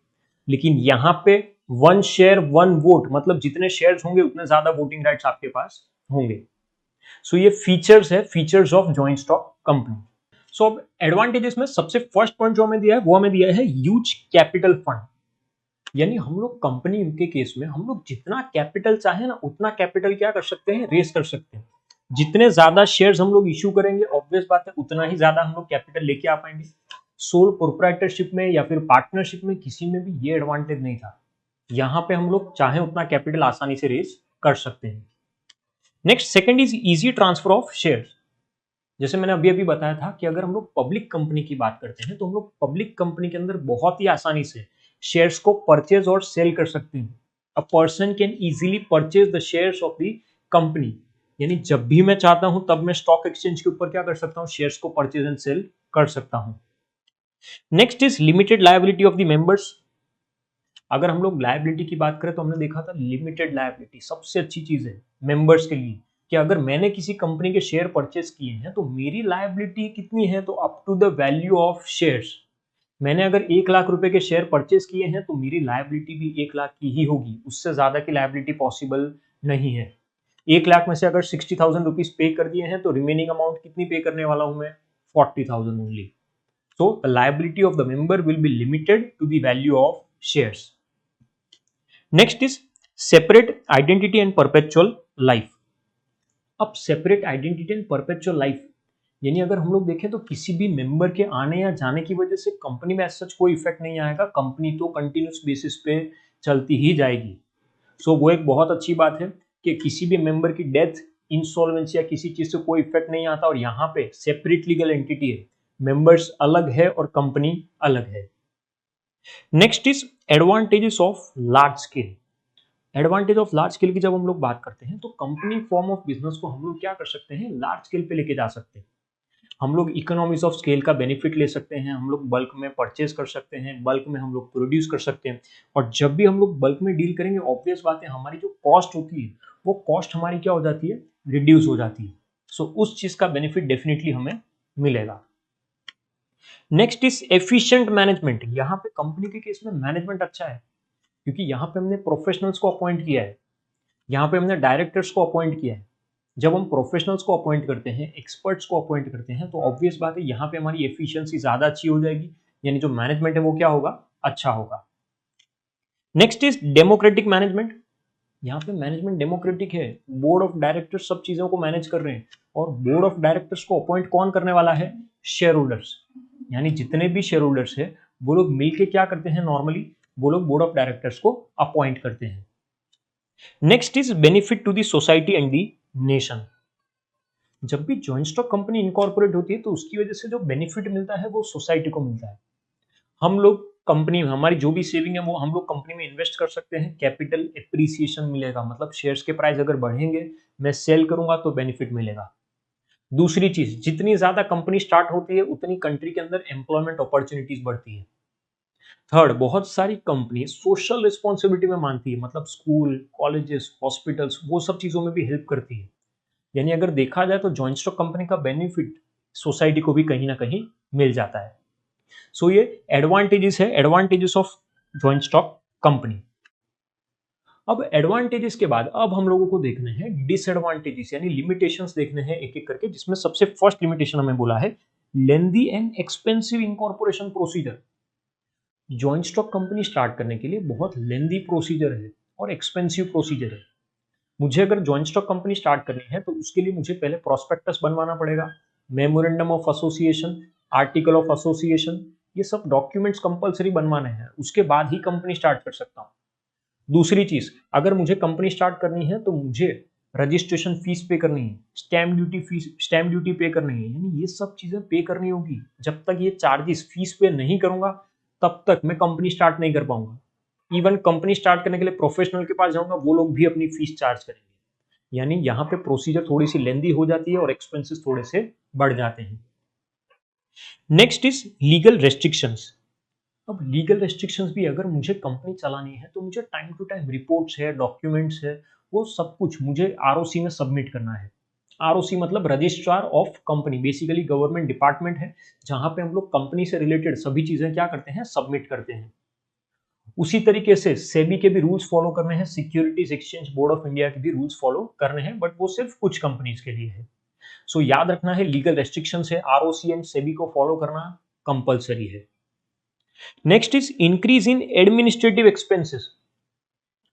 लेकिन यहाँ पे 1 शेयर 1 वोट, मतलब जितने शेयर्स होंगे उतने ज्यादा वोटिंग राइट्स आपके पास होंगे। सो ये फीचर्स है, features of joint stock company. So अब एडवांटेजेस में सबसे फर्स्ट पॉइंट जो हमें दिया है वो हमें दिया है ह्यूज कैपिटल फंड। यानी हम लोग कंपनी के केस में हम लोग जितना कैपिटल चाहे ना उतना कैपिटल क्या कर सकते हैं? रेस कर सकते हैं। जितने ज्यादा शेयर्स हम लोग इश्यू करेंगे, ऑब्वियस बात है उतना ही ज्यादा हम लोग कैपिटल लेके आ पाएंगे। सोल प्रोप्राइटरशिप में या फिर पार्टनरशिप में किसी में भी ये एडवांटेज नहीं था। यहां पे हम लोग चाहे उतना कैपिटल आसानी से रेज कर सकते हैं। Next second is easy transfer of share. जैसे मैंने अभी अभी बताया था कि अगर हम लोग पब्लिक कंपनी की बात करते हैं तो हम लोग पब्लिक कंपनी के अंदर बहुत ही आसानी से शेयर्स को परचेज और सेल कर सकते हैं। A person can easily purchase the shares of the company, यानी जब भी मैं चाहता हूं तब मैं स्टॉक एक्सचेंज के ऊपर क्या कर सकता हूं, शेयर्स को परचेज एंड सेल कर सकता हूं। Next is limited liability of the members. अगर हम लोग लायबिलिटी की बात करें तो हमने देखा था लिमिटेड लायबिलिटी सबसे अच्छी चीज है मेंबर्स के लिए, कि अगर मैंने किसी कंपनी के शेयर परचेज किए हैं तो मेरी लायबिलिटी कितनी है, तो up to the value of shares. मैंने अगर 1 लाख रुपए के शेयर परचेज किए हैं तो मेरी लायबिलिटी भी 1 लाख की ही होगी, उससे ज्यादा की लायबिलिटी पॉसिबल नहीं है। 1 लाख में से अगर 60,000 रुपीज पे कर दिए हैं तो रिमेनिंग अमाउंट कितनी पे करने वाला हूं मैं, 40,000 only. So the liability of the member will be limited to the value of shares. Next is separate identity and perpetual life. अब separate identity and perpetual life, यानी अगर हम लोग देखें तो किसी भी मेंबर के आने या जाने की वजह से कंपनी में सच कोई इफेक्ट नहीं आएगा, कंपनी तो कंटिन्यूस बेसिस पे चलती ही जाएगी। सो वो एक बहुत अच्छी बात है कि किसी भी मेंबर की डेथ, इंसॉल्वेंसी या किसी चीज से कोई इफेक्ट नहीं आता, और यहाँ पे सेपरेट लीगल एंटिटी है, मेंबर्स अलग है और कंपनी अलग है। Next is advantages of large scale. Advantage of large scale की जब हम लोग बात करते हैं तो कंपनी फॉर्म ऑफ बिजनेस को हम लोग क्या कर सकते हैं, लार्ज स्केल पे लेके जा सकते हैं। हम लोग इकोनॉमीज ऑफ स्केल का बेनिफिट ले सकते हैं, हम लोग बल्क में परचेज कर सकते हैं, बल्क में हम लोग प्रोड्यूस कर सकते हैं। और जब भी हम लोग बल्क में डील करेंगे, ऑब्वियस बात है हमारी जो कॉस्ट होती है वो कॉस्ट हमारी क्या हो जाती है, रिड्यूस हो जाती है। सो उस चीज का बेनिफिट डेफिनेटली हमें मिलेगा। Next is efficient management. यहाँ पे कंपनी के केस में मैनेजमेंट अच्छा है, क्योंकि यहाँ पे हमने प्रोफेशनल्स को अपॉइंट किया है, यहाँ पे हमने डायरेक्टर्स को अपॉइंट किया है। जब हम प्रोफेशनल्स को अपॉइंट करते हैं, एक्सपर्ट्स को अपॉइंट करते हैं, तो ऑब्वियस बात है यहाँ पे हमारी एफिशिएंसी ज्यादा अच्छी हो जाएगी, यानी जो मैनेजमेंट है वो क्या होगा, अच्छा होगा। Next is democratic management. यहाँ पे मैनेजमेंट डेमोक्रेटिक है, बोर्ड ऑफ डायरेक्टर्स सब चीजों को मैनेज कर रहे हैं, और बोर्ड ऑफ डायरेक्टर्स को अपॉइंट कौन करने वाला है, शेयर होल्डर्स। यानी जितने भी शेयर होल्डर्स है वो लोग मिलके क्या करते हैं, नॉर्मली वो लोग बोर्ड ऑफ डायरेक्टर्स को अपॉइंट करते हैं। Next is benefit to the society and the nation. जब भी जॉइंट स्टॉक कंपनी इनकॉर्पोरेट होती है तो उसकी वजह से जो बेनिफिट मिलता है वो सोसाइटी को मिलता है। हम लोग कंपनी में हमारी जो भी सेविंग है वो हम लोग कंपनी में इन्वेस्ट कर सकते हैं, कैपिटल एप्रिसिएशन मिलेगा, मतलब शेयर्स के प्राइस अगर बढ़ेंगे, मैं सेल करूंगा तो बेनिफिट मिलेगा। दूसरी चीज, जितनी ज्यादा कंपनी स्टार्ट होती है उतनी कंट्री के अंदर एम्प्लॉयमेंट अपॉर्चुनिटीज बढ़ती है। थर्ड, बहुत सारी कंपनी सोशल रिस्पॉन्सिबिलिटी में मानती है, मतलब स्कूल, कॉलेजेस, हॉस्पिटल्स, वो सब चीजों में भी हेल्प करती है। यानी अगर देखा जाए तो जॉइंट स्टॉक कंपनी का बेनिफिट सोसाइटी को भी कहीं ना कहीं मिल जाता है। सो ये एडवांटेजेस है, advantages of joint stock company. अब एडवांटेजेस के बाद अब हम लोगों को देखने हैं डिसएडवांटेजेस, यानी लिमिटेशंस देखने हैं एक एक करके, जिसमें सबसे फर्स्ट लिमिटेशन हमें बोला है lengthy and expensive incorporation procedure. Joint stock company start करने के लिए बहुत लेंदी प्रोसीजर है और एक्सपेंसिव प्रोसीजर है। मुझे अगर जॉइंट स्टॉक कंपनी स्टार्ट करनी है तो उसके लिए मुझे पहले प्रोस्पेक्टस बनवाना पड़ेगा, memorandum of association, article of association, ये सब डॉक्यूमेंट्स कंपलसरी बनवाने हैं, उसके बाद ही कंपनी स्टार्ट कर सकता हूँ। दूसरी चीज, अगर मुझे कंपनी स्टार्ट करनी है तो मुझे रजिस्ट्रेशन फीस पे करनी है, स्टैम्प ड्यूटी पे करनी है, यानी ये सब चीजें पे करनी होगी। जब तक ये चार्जेस फीस पे नहीं करूंगा तब तक मैं कंपनी स्टार्ट नहीं कर पाऊंगा। इवन कंपनी स्टार्ट करने के लिए प्रोफेशनल के पास जाऊंगा, वो लोग भी अपनी फीस चार्ज करेंगे। यानी यहाँ पे प्रोसीजर थोड़ी सी लेंदी हो जाती है और एक्सपेंसेस थोड़े से बढ़ जाते हैं। Next is legal restrictions. अब लीगल रेस्ट्रिक्शंस भी, अगर मुझे कंपनी चलानी है तो मुझे टाइम टू टाइम रिपोर्ट्स है, डॉक्यूमेंट्स है, वो सब कुछ मुझे आरओसी में सबमिट करना है। आरओसी मतलब registrar of company, basically government department है जहां पे हम लोग कंपनी से रिलेटेड सभी चीजें क्या करते हैं, सबमिट करते हैं। उसी तरीके से सेबी के भी रूल्स फॉलो करने हैं, securities exchange board of India के भी रूल्स फॉलो करने हैं, बट वो सिर्फ कुछ कंपनीज के लिए है। सो याद रखना है, लीगल रेस्ट्रिक्शंस है, आरओसी एंड सेबी को फॉलो करना कंपलसरी है। Next is increase in administrative expenses.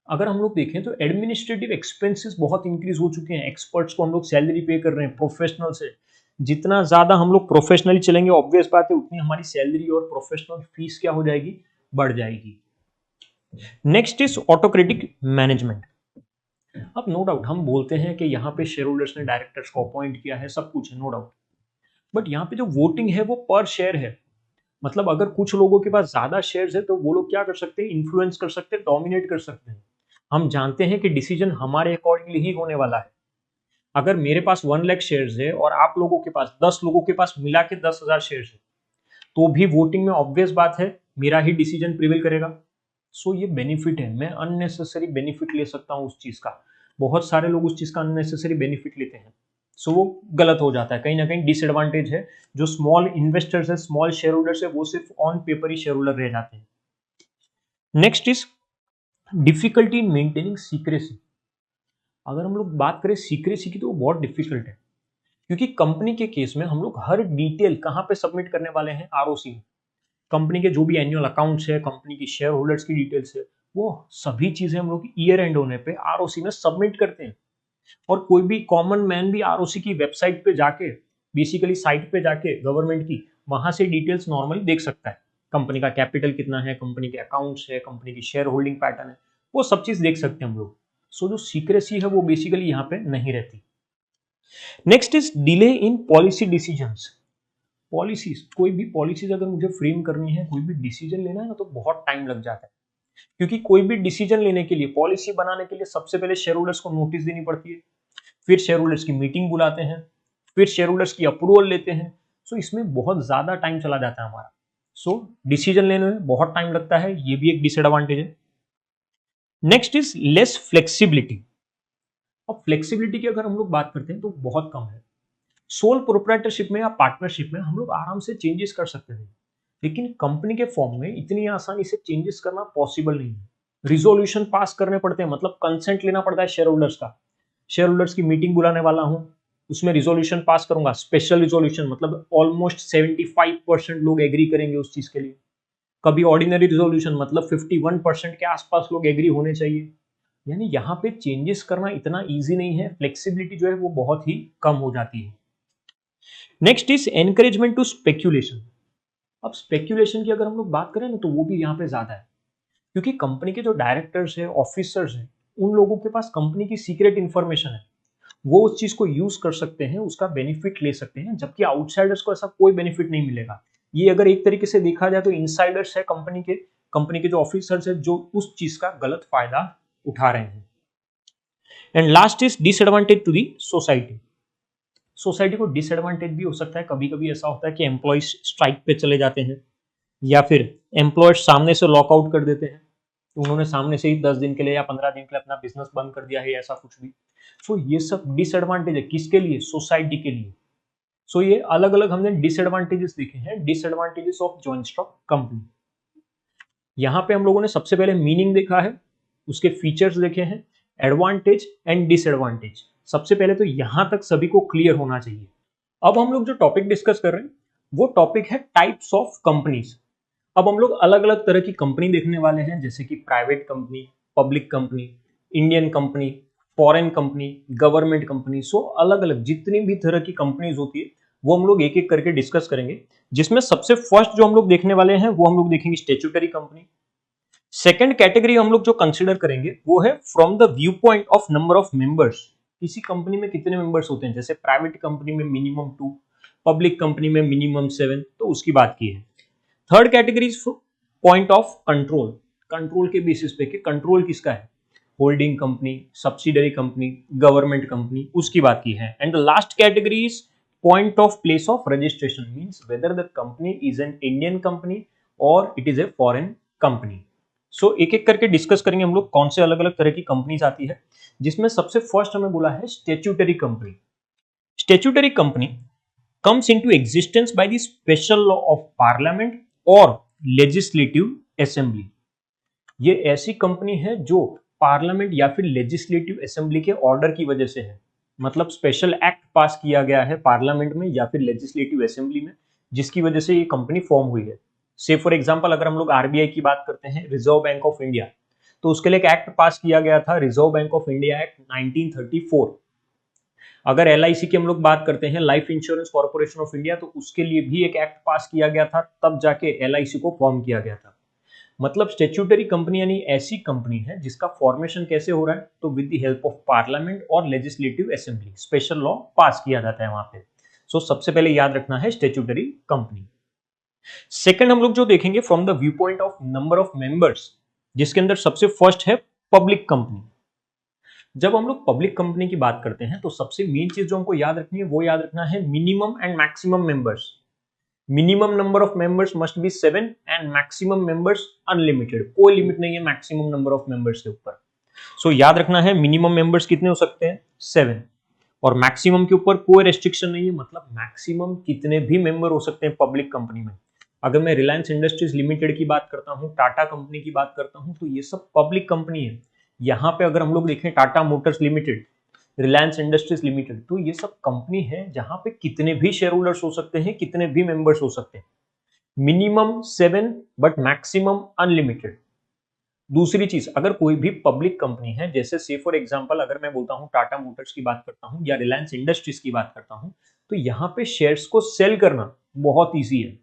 अगर हम लोग देखें तो एडमिनिस्ट्रेटिव एक्सपेंसेस बहुत इंक्रीज हो चुके हैं, एक्सपर्ट्स को हम लोग सैलरी पे कर रहे हैं, प्रोफेशनल से जितना ज्यादा हम लोग प्रोफेशनली चलेंगे, ऑब्वियस बात है उतनी हमारी सैलरी और प्रोफेशनल फीस क्या हो जाएगी, बढ़ जाएगी। Next is autocratic management. अब नो डाउट हम बोलते हैं कि यहाँ पे शेयर होल्डर्स ने डायरेक्टर्स को अपॉइंट किया है, सब कुछ है, नो डाउट, बट यहाँ पे जो वोटिंग है वो पर शेयर है। मतलब अगर कुछ लोगों के पास ज्यादा शेयर्स है तो वो लोग क्या कर सकते हैं, इन्फ्लुएंस कर सकते हैं, डोमिनेट कर सकते हैं। हम जानते हैं कि डिसीजन हमारे अकॉर्डिंगली ही होने वाला है। अगर मेरे पास 1 लाख शेयर्स है और आप लोगों के पास 10 लोगों के पास मिला के 10,000 शेयर्स है, तो भी वोटिंग में ऑब्वियस बात है मेरा ही डिसीजन प्रिवेल करेगा। सो ये बेनिफिट है, मैं अननेसेसरी बेनिफिट ले सकता हूँ उस चीज का। बहुत सारे लोग उस चीज का अननेसेसरी बेनिफिट लेते हैं, सो वो गलत हो जाता है, कहीं ना कहीं डिसएडवांटेज है। जो स्मॉल इन्वेस्टर्स है, स्मॉल शेयर होल्डर्स है, वो सिर्फ on paper he share holder रह जाते हैं। Next is difficulty in maintaining secrecy. अगर हम लोग बात करें सीक्रेसी की तो वो बहुत डिफिकल्ट है, क्योंकि कंपनी के केस में हम लोग हर डिटेल कहाँ पे सबमिट करने वाले हैं, आरओसी में। कंपनी के जो भी एनुअल अकाउंट्स है, कंपनी की शेयर होल्डर्स की डिटेल्स है, वो सभी चीजें हम लोग ईयर एंड होने पे आरओसी में सबमिट करते हैं। और कोई भी कॉमन मैन भी आरओसी की वेबसाइट पे जाके, बेसिकली साइट पे जाके गवर्नमेंट की, वहां से डिटेल्स नॉर्मली देख सकता है। कंपनी का कैपिटल कितना है, कंपनी के अकाउंट्स है, कंपनी की शेयर होल्डिंग पैटर्न है, वो सब चीज देख सकते हैं हम लोग। सो जो सीक्रेसी है वो बेसिकली यहाँ पे नहीं रहती। Next is delay in policy decisions. Policies, कोई भी पॉलिसीज अगर मुझे फ्रेम करनी है, कोई भी डिसीजन लेना है ना, तो बहुत टाइम लग जाता है। क्योंकि कोई भी डिसीजन लेने के लिए, पॉलिसी बनाने के लिए सबसे पहले शेयर होल्डर्स को नोटिस देनी पड़ती है, फिर शेयर होल्डर्स की मीटिंग बुलाते हैं, फिर शेयर होल्डर्स की अप्रूवल लेते हैं। सो इसमें बहुत ज्यादा टाइम चला जाता है हमारा। सो डिसीजन लेने में बहुत टाइम लगता है, ये भी एक डिसएडवांटेज है। Next is less flexibility. अब फ्लेक्सिबिलिटी की अगर हम लोग बात करते हैं तो बहुत कम है। सोल प्रोप्राइटरशिप में या पार्टनरशिप में हम लोग आराम से चेंजेस कर सकते हैं, लेकिन कंपनी के फॉर्म में इतनी आसानी से चेंजेस करना पॉसिबल नहीं है। रिजोल्यूशन पास करने पड़ते हैं, मतलब कंसेंट लेना पड़ता है शेयर होल्डर्स का। शेयर होल्डर्स की मीटिंग बुलाने वाला हूं, उसमें रिजोल्यूशन पास करूंगा, स्पेशल रिजोल्यूशन, मतलब ऑलमोस्ट 75% लोग एग्री करेंगे उस चीज के लिए। कभी ऑर्डिनरी रिजोल्यूशन, मतलब 51% के आसपास लोग एग्री होने चाहिए। यानी यहाँ पे चेंजेस करना इतना ईजी नहीं है, फ्लेक्सिबिलिटी जो है वो बहुत ही कम हो जाती है। Next is encouragement to speculation. अब स्पेक्यूलेशन की अगर हम लोग बात करें ना, तो वो भी यहाँ पे ज्यादा है, क्योंकि कंपनी के जो डायरेक्टर्स है, ऑफिसर्स है, उन लोगों के पास कंपनी की सीक्रेट इंफॉर्मेशन है, वो उस चीज को यूज कर सकते हैं, उसका बेनिफिट ले सकते हैं, जबकि आउटसाइडर्स को ऐसा कोई बेनिफिट नहीं मिलेगा। ये अगर एक तरीके से देखा जाए तो इनसाइडर्स है कंपनी के जो ऑफिसर्स है, जो उस चीज का गलत फायदा उठा रहे हैं। And last is disadvantage to the society. Society को डिसएडवांटेज भी हो सकता है, कभी कभी ऐसा होता है कि एम्प्लॉयज स्ट्राइक पे चले जाते हैं, या फिर एम्प्लॉयर्स सामने से लॉकआउट कर देते हैं, तो उन्होंने सामने से ही 10 दिन के लिए या 15 दिन के लिए अपना बिजनेस बंद कर दिया है, ऐसा कुछ भी। सो ये सब डिसएडवांटेज है, किसके लिए, सोसाइटी के लिए। सो ये अलग अलग हमने डिसएडवांटेजेस देखे हैं, disadvantages of joint stock company. यहाँ पे हम लोगों ने सबसे पहले मीनिंग देखा है, उसके फीचर्स देखे हैं, एडवांटेज एंड डिसएडवांटेज। सबसे पहले तो यहां तक सभी को क्लियर होना चाहिए। अब हम लोग जो टॉपिक डिस्कस कर रहे हैं वो टॉपिक है टाइप्स ऑफ कंपनीज। अब हम लोग अलग अलग तरह की कंपनी देखने वाले हैं, जैसे कि private company, public company, Indian company, foreign company, government company. So अलग अलग जितनी भी तरह की कंपनीज होती है वो हम लोग एक एक करके डिस्कस करेंगे, जिसमें सबसे फर्स्ट जो हम लोग देखने वाले हैं वो हम लोग देखेंगे स्टेट्यूटरी कंपनी। सेकंड कैटेगरी हम लोग जो कंसिडर करेंगे वो है from the view point of number of members. किसी कंपनी में कितने मेंबर्स होते हैं, जैसे प्राइवेट कंपनी में मिनिमम 2, पब्लिक कंपनी में मिनिमम 7, तो उसकी बात की है। Third category point of control, control के बेसिस पे कि कंट्रोल किसका है, holding company, subsidiary company, government company, उसकी बात की है। And the last category is point of place of registration, means whether the company is an Indian company और it is a foreign company. So एक एक करके डिस्कस करेंगे हम लोग कौन से अलग अलग तरह की कंपनीज आती है, जिसमें सबसे फर्स्ट हमें बोला है statutory company. Statutory company comes into existence by the special law of parliament और legislative assembly। ये ऐसी कंपनी है जो पार्लियामेंट या फिर लेजिस्लेटिव असेंबली के ऑर्डर की वजह से है, मतलब स्पेशल एक्ट पास किया गया है पार्लियामेंट में या फिर लेजिस्लेटिव असेंबली में, जिसकी वजह से ये कंपनी फॉर्म हुई है। से फॉर एग्जांपल अगर हम लोग आरबीआई की बात करते हैं, रिजर्व बैंक ऑफ इंडिया, तो उसके लिए एक एक्ट पास किया गया था, reserve bank of India act 1934। अगर एलआईसी की हम लोग बात करते हैं, life insurance corporation of India, तो उसके लिए भी एक एक्ट पास किया गया था, तब जाके एलआईसी को फॉर्म किया गया था। मतलब स्टेच्यूटरी कंपनी यानी ऐसी कंपनी है जिसका फॉर्मेशन कैसे हो रहा है, तो with the help of parliament और legislative assembly, special law pass किया जाता है वहां पे। सो सबसे पहले याद रखना है स्टेच्यूटरी कंपनी। सेकंड हम लोग जो देखेंगे from the view point of number of members, जिसके अंदर सबसे फर्स्ट है पब्लिक कंपनी। जब हम लोग पब्लिक कंपनी की बात करते हैं तो सबसे मेन चीज जो हमको याद रखनी है वो याद रखना है minimum and maximum members. Minimum number of members must be 7 and maximum members unlimited, कोई लिमिट नहीं है मैक्सिमम नंबर ऑफ मेंबर्स के ऊपर। सो याद रखना है मिनिमम मेंबर्स कितने हो सकते हैं 7, और मैक्सिमम के ऊपर कोई रेस्ट्रिक्शन नहीं है, मतलब मैक्सिमम कितने भी मेंबर हो सकते हैं पब्लिक कंपनी में। अगर मैं रिलायंस इंडस्ट्रीज लिमिटेड की बात करता हूं, टाटा कंपनी की बात करता हूं, तो ये सब पब्लिक कंपनी है। यहाँ पे अगर हम लोग देखें Tata Motors limited, Reliance industries limited, तो ये सब कंपनी है जहां पे कितने भी शेयर होल्डर्स हो सकते हैं, कितने भी मेंबर्स हो सकते हैं। Minimum 7 but maximum unlimited. दूसरी चीज, अगर कोई भी पब्लिक कंपनी है, जैसे से फॉर एग्जांपल अगर मैं बोलता हूं टाटा मोटर्स की बात करता हूं या रिलायंस इंडस्ट्रीज की बात करता हूं, तो यहां पे शेयर्स को सेल करना बहुत ईजी है।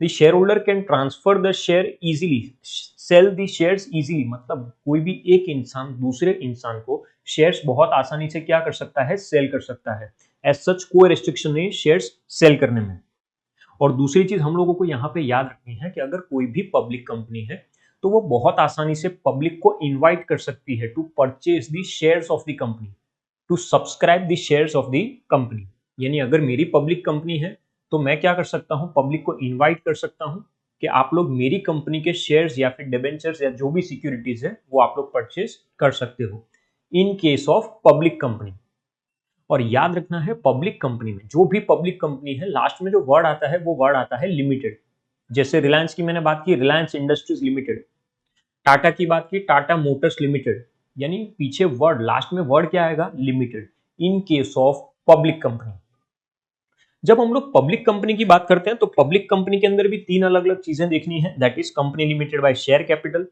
The share holder can transfer the share easily, sell the shares easily, मतलब कोई भी एक इंसान दूसरे इंसान को शेयर्स बहुत आसानी से क्या कर सकता है, सेल कर सकता है। एज सच कोई रेस्ट्रिक्शन नहीं शेयर्स सेल करने में। और दूसरी चीज हम लोगों को यहाँ पे याद रखनी है कि अगर कोई भी पब्लिक कंपनी है तो वो बहुत आसानी से पब्लिक को इनवाइट कर सकती है to purchase the shares of the company, to subscribe the shares of the company. यानी अगर मेरी पब्लिक कंपनी है तो मैं क्या कर सकता हूं, पब्लिक को इनवाइट कर सकता हूं कि आप लोग मेरी कंपनी के शेयर्स या फिर डिबेंचर्स या जो भी सिक्योरिटीज है वो आप लोग परचेज कर सकते हो in case of public company. और याद रखना है पब्लिक कंपनी में, जो भी पब्लिक कंपनी है, लास्ट में जो वर्ड आता है वो वर्ड आता है लिमिटेड। जैसे रिलायंस की मैंने बात की, रिलायंस इंडस्ट्रीज लिमिटेड। टाटा की बात की, टाटा मोटर्स लिमिटेड, यानी पीछे वर्ड, लास्ट में वर्ड क्या आएगा, limited, in case of public company. जब हम लोग पब्लिक कंपनी की बात करते हैं तो पब्लिक कंपनी के अंदर भी तीन अलग अलग चीजें देखनी है, that is company limited by share capital,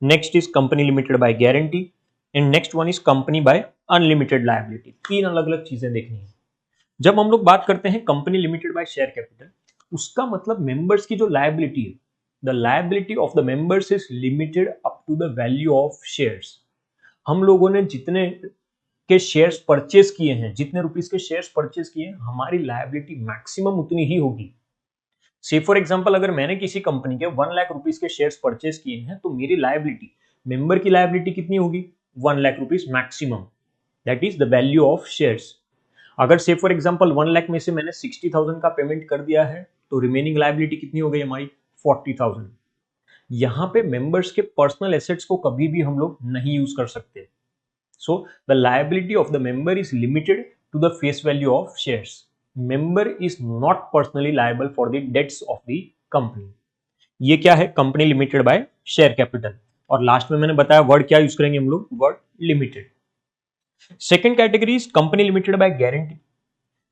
next is company limited by guarantee, and next one is company by unlimited liability. तीन अलग अलग चीजें देखनी है। जब हम लोग बात करते हैं company limited by share capital, उसका मतलब मेंबर्स की जो लायबिलिटी है, the liability of the members is limited up to the value of shares. हम लोगों ने जितने के शेयर्स परचेज किए हैं, जितने रुपीस के शेयर्स परचेज किए हैं, हमारी लायबिलिटी मैक्सिमम उतनी ही होगी। से फॉर एग्जांपल अगर मैंने किसी कंपनी के 1 लाख रुपीस के शेयर्स परचेज किए हैं तो मेरी लायबिलिटी, मेंबर की लायबिलिटी कितनी होगी, 1 lakh rupees maximum, that is the value of shares. अगर से फॉर एग्जांपल 1 लाख में से मैंने 60,000 का पेमेंट कर दिया है तो रिमेनिंग लायबिलिटी कितनी हो गई हमारी, 40,000। यहां पे मेंबर्स के पर्सनल एसेट्स को कभी भी हम लोग नहीं यूज कर सकते। So the liability of the member is limited to the face value of shares. Member is not personally liable for the debts of the company. ये क्या है, company limited by share capital. और लास्ट में मैंने बताया वर्ड क्या यूज करेंगे हम लोग, word limited. Second category is company limited by guarantee.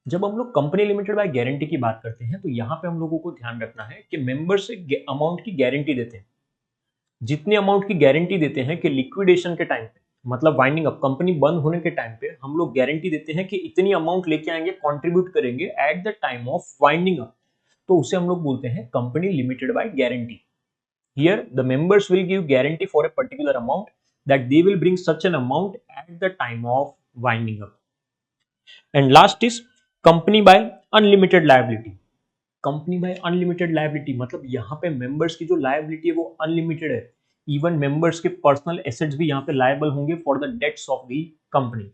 जब हम लोग कंपनी लिमिटेड बाय गारंटी की बात करते हैं तो यहां पे हम लोगों को ध्यान रखना है कि मेंबर से अमाउंट की गारंटी देते हैं। जितने अमाउंट की गारंटी देते हैं कि लिक्विडेशन के टाइम पे, मतलब वाइंडिंग अप, कंपनी बंद होने के टाइम पे हम लोग गारंटी देते हैं कि इतनी अमाउंट लेके आएंगे, कंट्रीब्यूट करेंगे at the time of winding up, तो उसे हम लोग बोलते हैं company limited by guarantee. Here the members will give guarantee for a particular amount that they will bring such an amount at the time of winding up. And last is company by unlimited liability. Company by unlimited liability मतलब यहाँ पे मेंबर्स की जो लायबिलिटी है वो अनलिमिटेड है। इवन मेंबर्स के पर्सनल एसेट्स भी यहाँ पे लायबल होंगे for the debts of the company.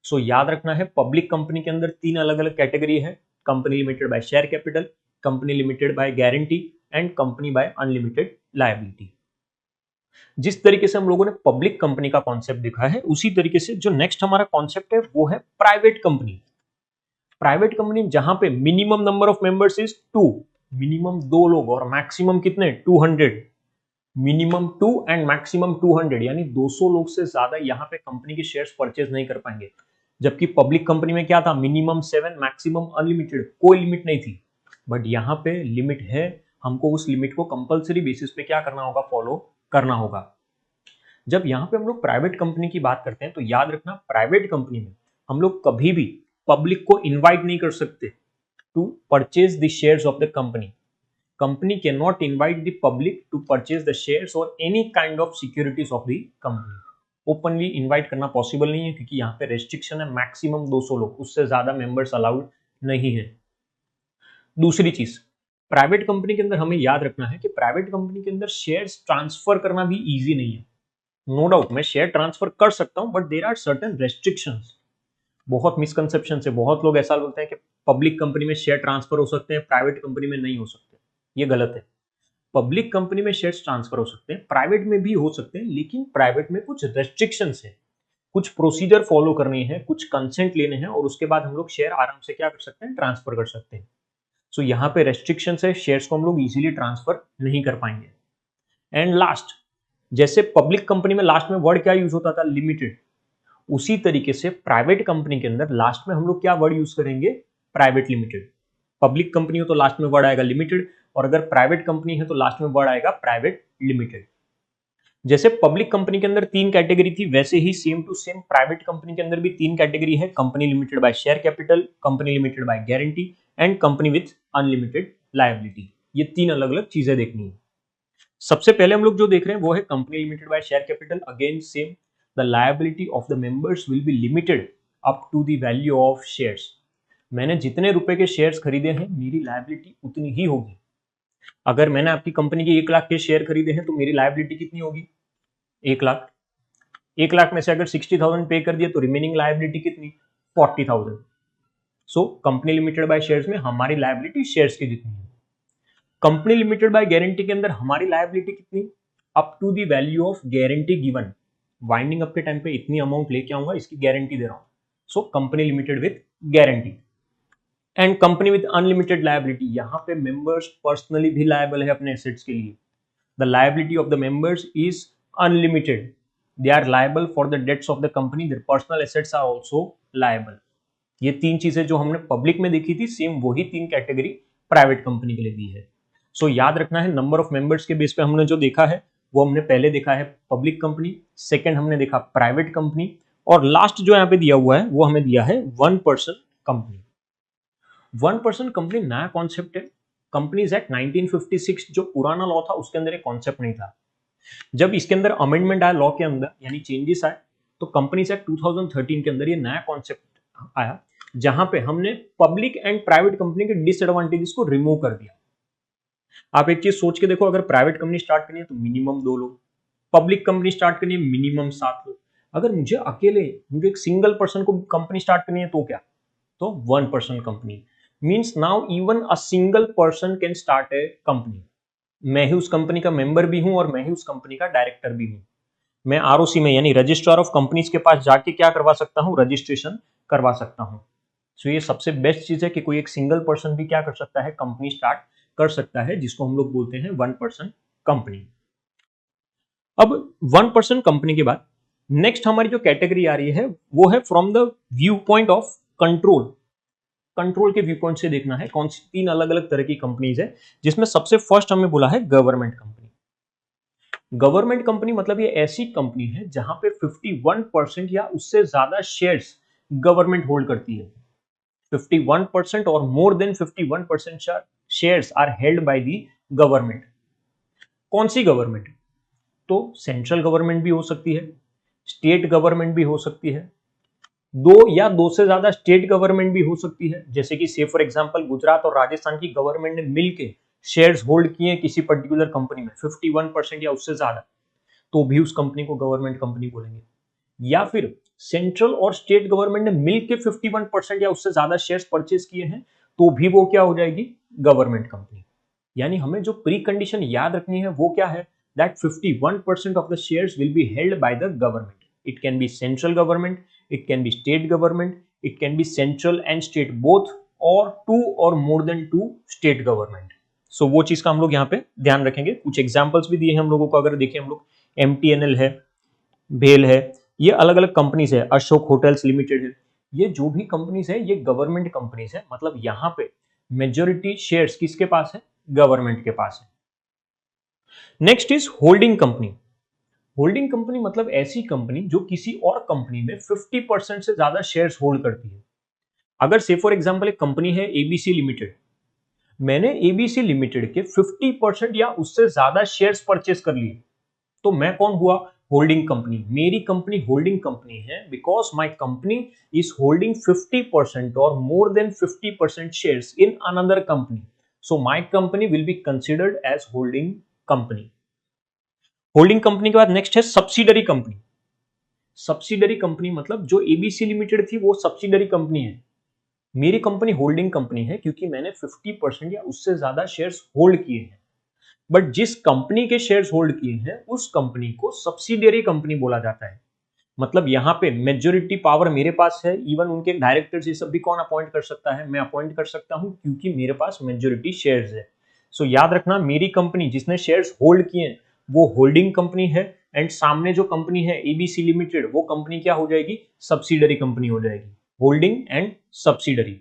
So याद रखना है पब्लिक कंपनी के अंदर तीन अलग अलग कैटेगरी है, company limited by share capital, company limited by guarantee and company by unlimited liability. जिस तरीके से हम लोगों ने पब्लिक कंपनी का कॉन्सेप्ट देखा है, उसी तरीके से जो नेक्स्ट हमारा कॉन्सेप्ट है वो है प्राइवेट कंपनी। प्राइवेट कंपनी जहां पे minimum number of members is 2, minimum 2 लोग और मैक्सिमम कितने, 200, मिनिमम 2 एंड मैक्सिमम 200, यानी 200 लोग से ज्यादा यहाँ पे कंपनी के शेयर्स परचेज नहीं कर पाएंगे। जबकि पब्लिक कंपनी में क्या था, मिनिमम 7, मैक्सिमम अनलिमिटेड, कोई लिमिट नहीं थी। बट यहाँ पे लिमिट है, हमको उस लिमिट को कंपलसरी बेसिस पे क्या करना होगा, फॉलो करना होगा। जब यहाँ पे हम लोग प्राइवेट कंपनी की बात करते हैं तो याद रखना प्राइवेट कंपनी में हम लोग कभी भी पब्लिक को इनवाइट नहीं कर सकते to purchase the shares of the company. Company cannot invite the public to purchase the shares और any kind of securities of the company. Openly invite करना पॉसिबल नहीं है क्योंकि यहाँ पे रेस्ट्रिक्शन है, मैक्सिमम 200 लोग, उससे ज्यादा मेंबर्स अलाउड नहीं है। दूसरी चीज, प्राइवेट कंपनी के अंदर हमें याद रखना है कि प्राइवेट कंपनी के अंदर शेयर्स ट्रांसफर करना भी इजी नहीं है। नो डाउट मैं शेयर ट्रांसफर कर सकता हूं, but there are certain restrictions. बहुत मिसकंसेप्शन है, बहुत लोग ऐसा बोलते हैं कि पब्लिक कंपनी में शेयर ट्रांसफर हो सकते हैं, प्राइवेट कंपनी में नहीं हो सकते। ये गलत है। पब्लिक कंपनी में शेयर्स ट्रांसफर हो सकते हैं, प्राइवेट में भी हो सकते हैं, लेकिन प्राइवेट में कुछ रेस्ट्रिक्शंस है, कुछ प्रोसीजर फॉलो करनी है, कुछ कंसेंट लेने हैं और उसके बाद हम लोग शेयर आराम से क्या कर सकते हैं, ट्रांसफर कर सकते हैं। सो यहाँ पे रेस्ट्रिक्शंस है, शेयर्स को हम लोग इजीली ट्रांसफर नहीं कर पाएंगे। एंड लास्ट, जैसे पब्लिक कंपनी में लास्ट में वर्ड क्या यूज होता था, लिमिटेड, उसी तरीके से प्राइवेट कंपनी के अंदर लास्ट में हम लोग क्या वर्ड यूज करेंगे, प्राइवेट लिमिटेड। पब्लिक कंपनी हो तो लास्ट में वर्ड आएगा लिमिटेड, और अगर प्राइवेट कंपनी है तो लास्ट में वर्ड आएगा प्राइवेट लिमिटेड। जैसे पब्लिक कंपनी के अंदर 3 कैटेगरी थी, वैसे ही same to same private company के अंदर भी 3 कैटेगरी है, company limited by share capital, company limited by guarantee and company with unlimited liability. ये 3 अलग अलग चीजें देखनी है। सबसे पहले हम लोग जो देख रहे हैं वो है company limited by share capital. Again same, the liability of the members will be limited up to the value of shares. मैंने जितने रुपए के शेयर्स खरीदे हैं मेरी लायबिलिटी उतनी ही होगी। अगर मैंने आपकी कंपनी के 1 लाख के शेयर खरीदे हैं तो मेरी लायबिलिटी कितनी होगी, 1 लाख। 1 लाख में से अगर 60,000 पे कर दिया तो रिमेनिंग लायबिलिटी कितनी, 40,000। So company limited by shares में हमारी लायबिलिटी शेयर्स की जितनी है। कंपनी लिमिटेड बाय गारंटी के अंदर हमारी लायबिलिटी कितनी, up to the value of guarantee given. Winding up के टाइम पे इतनी अमाउंट लेके आऊंगा, इसकी गारंटी दे रहा हूं। So company limited with guarantee. And company with unlimited liability, यहां पे मेंबर्स पर्सनली भी लायबल है अपने एसेट्स के लिए। The liability of the members is unlimited, they are liable for the debts of the company, their personal assets are also liable. ये 3 चीजें जो हमने पब्लिक में देखी थी, सेम वही 3 कैटेगरी प्राइवेट कंपनी के लिए भी है। सो याद रखना है, नंबर ऑफ मेंबर्स के बेस पे हमने जो देखा है वो हमने पहले देखा है पब्लिक कंपनी, सेकंड हमने देखा प्राइवेट कंपनी, और लास्ट जो यहाँ पे दिया हुआ है वो हमें दिया है 1 पर्सन कंपनी। 1 पर्सन कंपनी नया कॉन्सेप्ट है। कंपनीज एक्ट 1956 जो पुराना लॉ था उसके अंदर एक कॉन्सेप्ट नहीं था। जब इसके अंदर अमेंडमेंट आया लॉ के अंदर, यानी चेंजेस आए, तो कंपनीज एक्ट 2013 के अंदर ये नया कॉन्सेप्ट आया जहां पे हमने पब्लिक एंड प्राइवेट कंपनी के डिसएडवांटेजेस को रिमूव कर दिया। आप एक चीज सोच के देखो, अगर प्राइवेट कंपनी स्टार्ट करनी है तो मिनिमम 2 लोग, पब्लिक कंपनी स्टार्ट करनी है मिनिमम 7 लोग। अगर मुझे एक सिंगल पर्सन को कंपनी स्टार्ट करनी है तो क्या, तो 1 person company means now even a single person can start A company. मैं ही उस कंपनी का मेंबर भी हूं और मैं ही उस कंपनी का डायरेक्टर भी हूं। मैं आरओसी में यानी रजिस्ट्रार ऑफ कंपनीज के पास जाके क्या करवा सकता हूं, रजिस्ट्रेशन करवा सकता हूं। सो ये सबसे बेस्ट चीज है कि कोई एक सिंगल पर्सन भी क्या कर सकता है, कंपनी स्टार्ट कर सकता है, जिसको हम लोग बोलते हैं 1 पर्सन कंपनी। अब 1 पर्सन कंपनी के बाद नेक्स्ट हमारी जो कैटेगरी आ रही है वो है from the view point of control. Control के व्यू पॉइंट से देखना है कौन सी 3 अलग अलग तरह की कंपनीज है, जिसमें सबसे फर्स्ट हमें बोला है गवर्नमेंट कंपनी। गवर्नमेंट कंपनी मतलब ये ऐसी कंपनी है जहां पे 51% या उससे ज्यादा शेयर्स गवर्नमेंट होल्ड करती है। 51% और more than 51% shares are held by the government. कौन सी गवर्नमेंट, तो सेंट्रल गवर्नमेंट भी हो सकती है, स्टेट गवर्नमेंट भी हो सकती है, 2 या 2 से ज्यादा स्टेट गवर्नमेंट भी हो सकती है। जैसे कि से फॉर एग्जांपल गुजरात और राजस्थान की गवर्नमेंट ने मिलके शेयर्स होल्ड किए किसी पर्टिकुलर कंपनी में 51% या उससे ज्यादा, तो भी उस कंपनी को गवर्नमेंट कंपनी बोलेंगे। या फिर सेंट्रल और स्टेट गवर्नमेंट ने मिलकर 51% या उससे ज्यादा शेयर्स परचेज किए हैं, तो भी वो क्या हो जाएगी, गवर्नमेंट कंपनी। यानी हमें जो प्री कंडीशन याद रखनी है वो क्या है, that 51% of the shares will be held by the government. It can be central government, it can be state government, it can be central and state both, और 2 और मोर देन 2 स्टेट गवर्नमेंट। सो वो चीज का हम लोग यहाँ पे ध्यान रखेंगे। कुछ एग्जाम्पल्स भी दिए हैं हम लोगों को, अगर देखें हम लोग, MTNL है, भेल है, ये अलग अलग कंपनीज है, अशोक होटल्स लिमिटेड है। ये जो भी कंपनीज है ये गवर्नमेंट कंपनीज है, मतलब यहाँ पे मेजोरिटी शेयर्स किसके पास है, गवर्नमेंट के पास है। Next is holding company. Holding company मतलब ऐसी कंपनी जो किसी और कंपनी में 50% से ज्यादा शेयर्स होल्ड करती है। अगर से फॉर एग्जांपल एक कंपनी है ABC लिमिटेड, मैंने एबीसी लिमिटेड के 50% या उससे ज्यादा शेयर्स परचेस कर लिए, तो मैं कौन हुआ? Holding company. मेरी कंपनी होल्डिंग कंपनी है because my company is holding 50% और more than 50% shares in another company, so my company will be considered as holding company. Holding company के बाद नेक्स्ट है सब्सिडरी कंपनी। सब्सिडरी कंपनी मतलब जो एबीसी लिमिटेड थी वो सब्सिडरी कंपनी है, मेरी कंपनी होल्डिंग कंपनी है क्योंकि मैंने 50% या उससे ज्यादा शेयर्स होल्ड किए हैं, बट जिस कंपनी के शेयर्स होल्ड किए हैं उस कंपनी को सब्सिडियरी कंपनी बोला जाता है। मतलब यहाँ पे मेजोरिटी पावर मेरे पास है, इवन उनके डायरेक्टर्स ये सब भी कौन अपॉइंट कर सकता है? मैं अपॉइंट कर सकता हूँ क्योंकि मेरे पास मेजोरिटी शेयर्स है। सो याद रखना, मेरी कंपनी जिसने शेयर्स होल्ड किए हैं वो होल्डिंग कंपनी है, एंड सामने जो कंपनी है एबीसी लिमिटेड वो कंपनी क्या हो जाएगी? सब्सिडरी कंपनी हो जाएगी। Holding and subsidiary.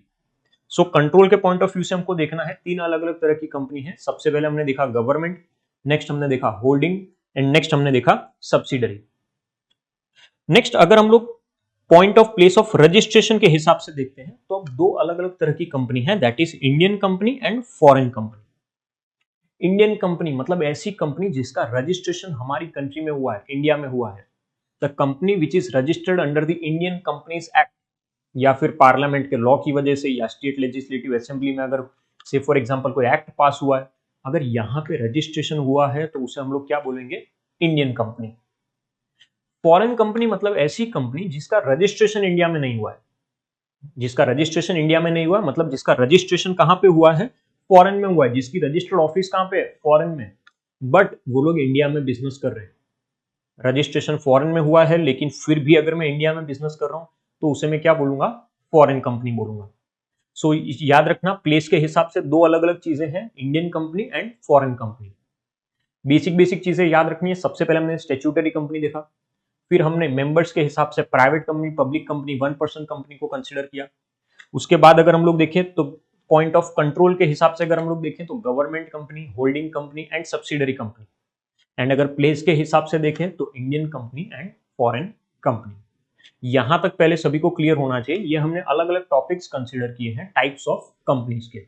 So control के पॉइंट ऑफ व्यू से हमको देखना है, तीन अलग अलग तरह की कंपनी है। सबसे पहले हमने देखा गवर्नमेंट, नेक्स्ट हमने देखा होल्डिंग, एंड नेक्स्ट हमने देखा सब्सिडरी। नेक्स्ट अगर हम लोग point of place of registration के हिसाब से देखते हैं तो अब दो अलग अलग तरह की कंपनी है, that is Indian company and foreign company. Indian company मतलब ऐसी कंपनी जिसका रजिस्ट्रेशन हमारी कंट्री में हुआ है, इंडिया में हुआ है। The company which is registered under the Indian companies act, या फिर पार्लियामेंट के लॉ की वजह से, या स्टेट लेजिस्लेटिव असेंबली में अगर से फॉर एग्जांपल कोई एक्ट पास हुआ है, अगर यहाँ पे रजिस्ट्रेशन हुआ है तो उसे हम लोग क्या बोलेंगे? Indian company. फॉरेन कंपनी मतलब ऐसी कंपनी जिसका रजिस्ट्रेशन इंडिया में नहीं हुआ है। जिसका रजिस्ट्रेशन इंडिया में नहीं हुआ मतलब जिसका रजिस्ट्रेशन कहां पे हुआ है? फॉरेन में हुआ है, जिसकी रजिस्टर्ड ऑफिस कहां पे है? फॉरेन में, बट वो लोग इंडिया में बिजनेस कर रहे हैं। रजिस्ट्रेशन फॉरेन में हुआ है लेकिन फिर भी अगर मैं इंडिया में बिजनेस कर रहा हूं तो उसे मैं क्या बोलूंगा? फॉरेन कंपनी बोलूंगा। सो याद रखना, प्लेस के हिसाब से दो अलग अलग चीजें हैं, Indian company and foreign company. Basic basic चीजें याद रखनी है। सबसे पहले हमने स्टैट्यूटरी कंपनी देखा, फिर हमने मेंबर्स के हिसाब से private company, public company, 1% company को कंसिडर किया। उसके बाद अगर हम लोग देखें तो पॉइंट ऑफ कंट्रोल के हिसाब से अगर हम लोग देखें तो government company, holding company and subsidiary company. And अगर प्लेस के हिसाब से देखें तो Indian company and foreign company. यहां तक पहले सभी को क्लियर होना चाहिए। ये हमने अलग अलग टॉपिक्स कंसीडर किए हैं टाइप्स ऑफ कंपनीज के।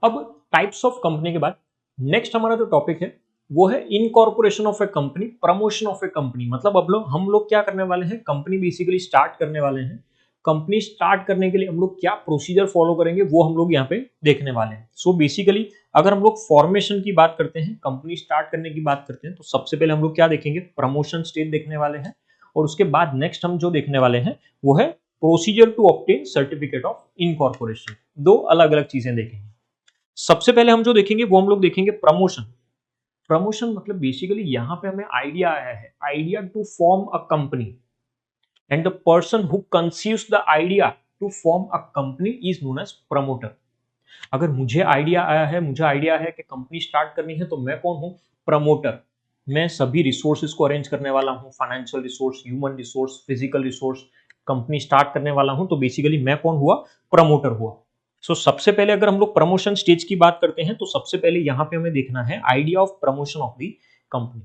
अब टाइप्स ऑफ कंपनी के बाद नेक्स्ट हमारा जो टॉपिक है वो है incorporation of A company, promotion of A company. मतलब अब लोग हम लोग क्या करने वाले हैं? कंपनी बेसिकली स्टार्ट करने वाले हैं। कंपनी स्टार्ट करने के लिए हम लोग क्या प्रोसीजर फॉलो करेंगे वो हम लोग यहाँ पे देखने वाले हैं। सो बेसिकली अगर हम लोग फॉर्मेशन की बात करते हैं, कंपनी स्टार्ट करने की बात करते हैं, तो सबसे पहले हम लोग क्या देखेंगे? प्रमोशन स्टेज देखने वाले हैं, और उसके बाद नेक्स्ट हम जो देखने वाले हैं वो है procedure to obtain certificate of incorporation. दो अलग अलग चीजें देखेंगे। सबसे पहले हम जो देखेंगे वो हम लोग देखेंगे प्रमोशन। प्रमोशन मतलब बेसिकली यहां पे हमें आइडिया आया है, idea to form a company, and the person who conceives the idea to form a company is known as promoter. अगर मुझे आइडिया आया है, मुझे आइडिया है कि कंपनी स्टार्ट करनी है, तो मैं कौन हूं? प्रमोटर। मैं सभी रिसोर्सेज को अरेंज करने वाला हूं, financial resource, human resource, physical resource, company start करने वाला हूं। तो बेसिकली मैं कौन हुआ? प्रमोटर हुआ। सो सबसे पहले अगर हम लोग प्रमोशन स्टेज की बात करते हैं तो सबसे पहले यहां पे हमें देखना है idea of promotion of the company.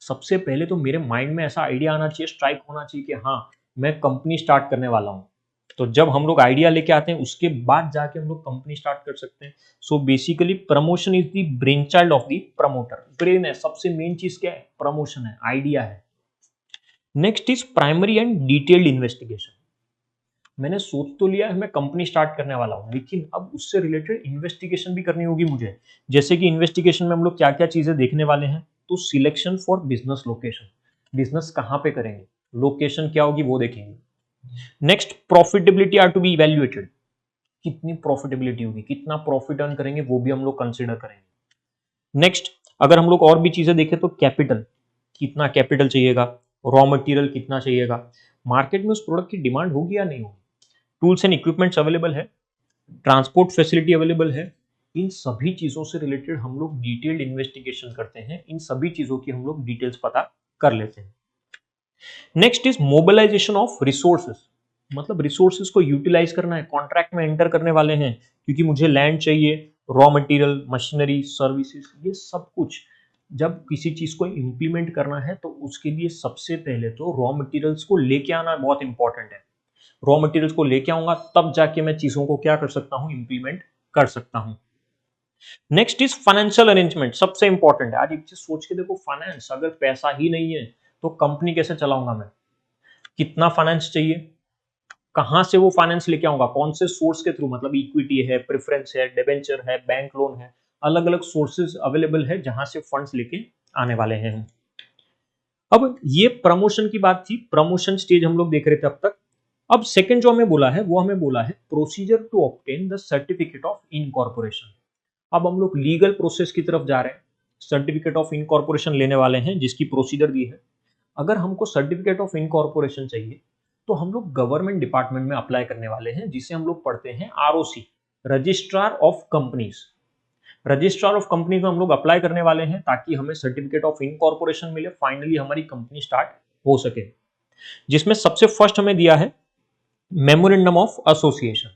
सबसे पहले तो मेरे माइंड में ऐसा आइडिया आना चाहिए, स्ट्राइक होना चाहिए कि हाँ मैं कंपनी स्टार्ट करने वाला हूं। तो जब हम लोग आइडिया लेके आते हैं उसके बाद जाके हम लोग कंपनी स्टार्ट कर सकते हैं। So basically promotion is the brain child of the promoter. Brain है, सबसे मेन चीज क्या है? प्रमोशन है, आइडिया है। Next is primary and detailed investigation. मैंने सोच तो लिया है मैं कंपनी स्टार्ट करने वाला हूं, लेकिन अब उससे रिलेटेड इन्वेस्टिगेशन भी करनी होगी मुझे। जैसे कि इन्वेस्टिगेशन में हम लोग क्या क्या चीजें देखने वाले हैं? तो selection for business location, business कहां पे करेंगे, लोकेशन क्या होगी वो देखेंगे। Next profitability are to be evaluated, कितनी प्रॉफिटेबिलिटी होगी, कितना प्रॉफिट अर्न करेंगे वो भी हम लोग कंसिडर करेंगे। नेक्स्ट अगर हम लोग और भी चीजें देखें तो कैपिटल, कितना कैपिटल चाहिएगा, रॉ मटेरियल कितना चाहिएगा, मार्केट में उस प्रोडक्ट की डिमांड होगी या नहीं होगी, टूल्स एंड इक्विपमेंट्स अवेलेबल है, ट्रांसपोर्ट फैसिलिटी अवेलेबल है। इन सभी चीजों से रिलेटेड हम लोग डिटेल्ड इन्वेस्टिगेशन करते हैं, इन सभी चीजों की हम लोग डिटेल्स पता कर लेते हैं। Next is mobilization of resources, मतलब रिसोर्सेस को यूटिलाइज करना है, कॉन्ट्रैक्ट में एंटर करने वाले हैं क्योंकि मुझे लैंड चाहिए, रॉ मटेरियल, मशीनरी, सर्विसेज, ये सब कुछ जब किसी चीज को इंप्लीमेंट करना है तो उसके लिए सबसे पहले तो रॉ मटेरियल्स को लेके आना बहुत इंपॉर्टेंट है। रॉ मटेरियल्स को लेके आऊंगा तब जाके मैं चीजों को क्या कर सकता हूं? इंप्लीमेंट कर सकता हूं। नेक्स्ट इज फाइनेंशियल अरेंजमेंट, सबसे इंपॉर्टेंट है। आज एक चीज सोच के देखो, फाइनेंस, अगर पैसा ही नहीं है तो कंपनी कैसे चलाऊंगा मैं? कितना फाइनेंस चाहिए, कहां से वो फाइनेंस लेके आऊंगा, कौन से सोर्स के थ्रू, मतलब इक्विटी है, प्रेफरेंस है, डिबेंचर है, बैंक लोन है, अलग अलग सोर्सेज अवेलेबल है जहां से फंड्स लेके आने वाले हैं। अब ये प्रमोशन की बात थी, प्रमोशन स्टेज हम लोग देख रहे थे अब तक। अब सेकंड जो हमें बोला है वो हमें बोला है procedure to obtain the certificate of incorporation. अब हम लोग लीगल प्रोसेस की तरफ जा रहे हैं, सर्टिफिकेट ऑफ इनकॉर्पोरेशन लेने वाले हैं जिसकी प्रोसीजर दी है। अगर हमको सर्टिफिकेट ऑफ इनकॉर्पोरेशन चाहिए तो हम लोग गवर्नमेंट डिपार्टमेंट में अप्लाई करने वाले हैं, जिसे हम लोग पढ़ते हैं ROC, registrar of companies. Registrar of companies में हम लोग अप्लाई करने वाले हैं ताकि हमें सर्टिफिकेट ऑफ इनकॉर्पोरेशन मिले, फाइनली हमारी कंपनी स्टार्ट हो सके। जिसमें सबसे फर्स्ट हमें दिया है मेमोरेंडम ऑफ एसोसिएशन।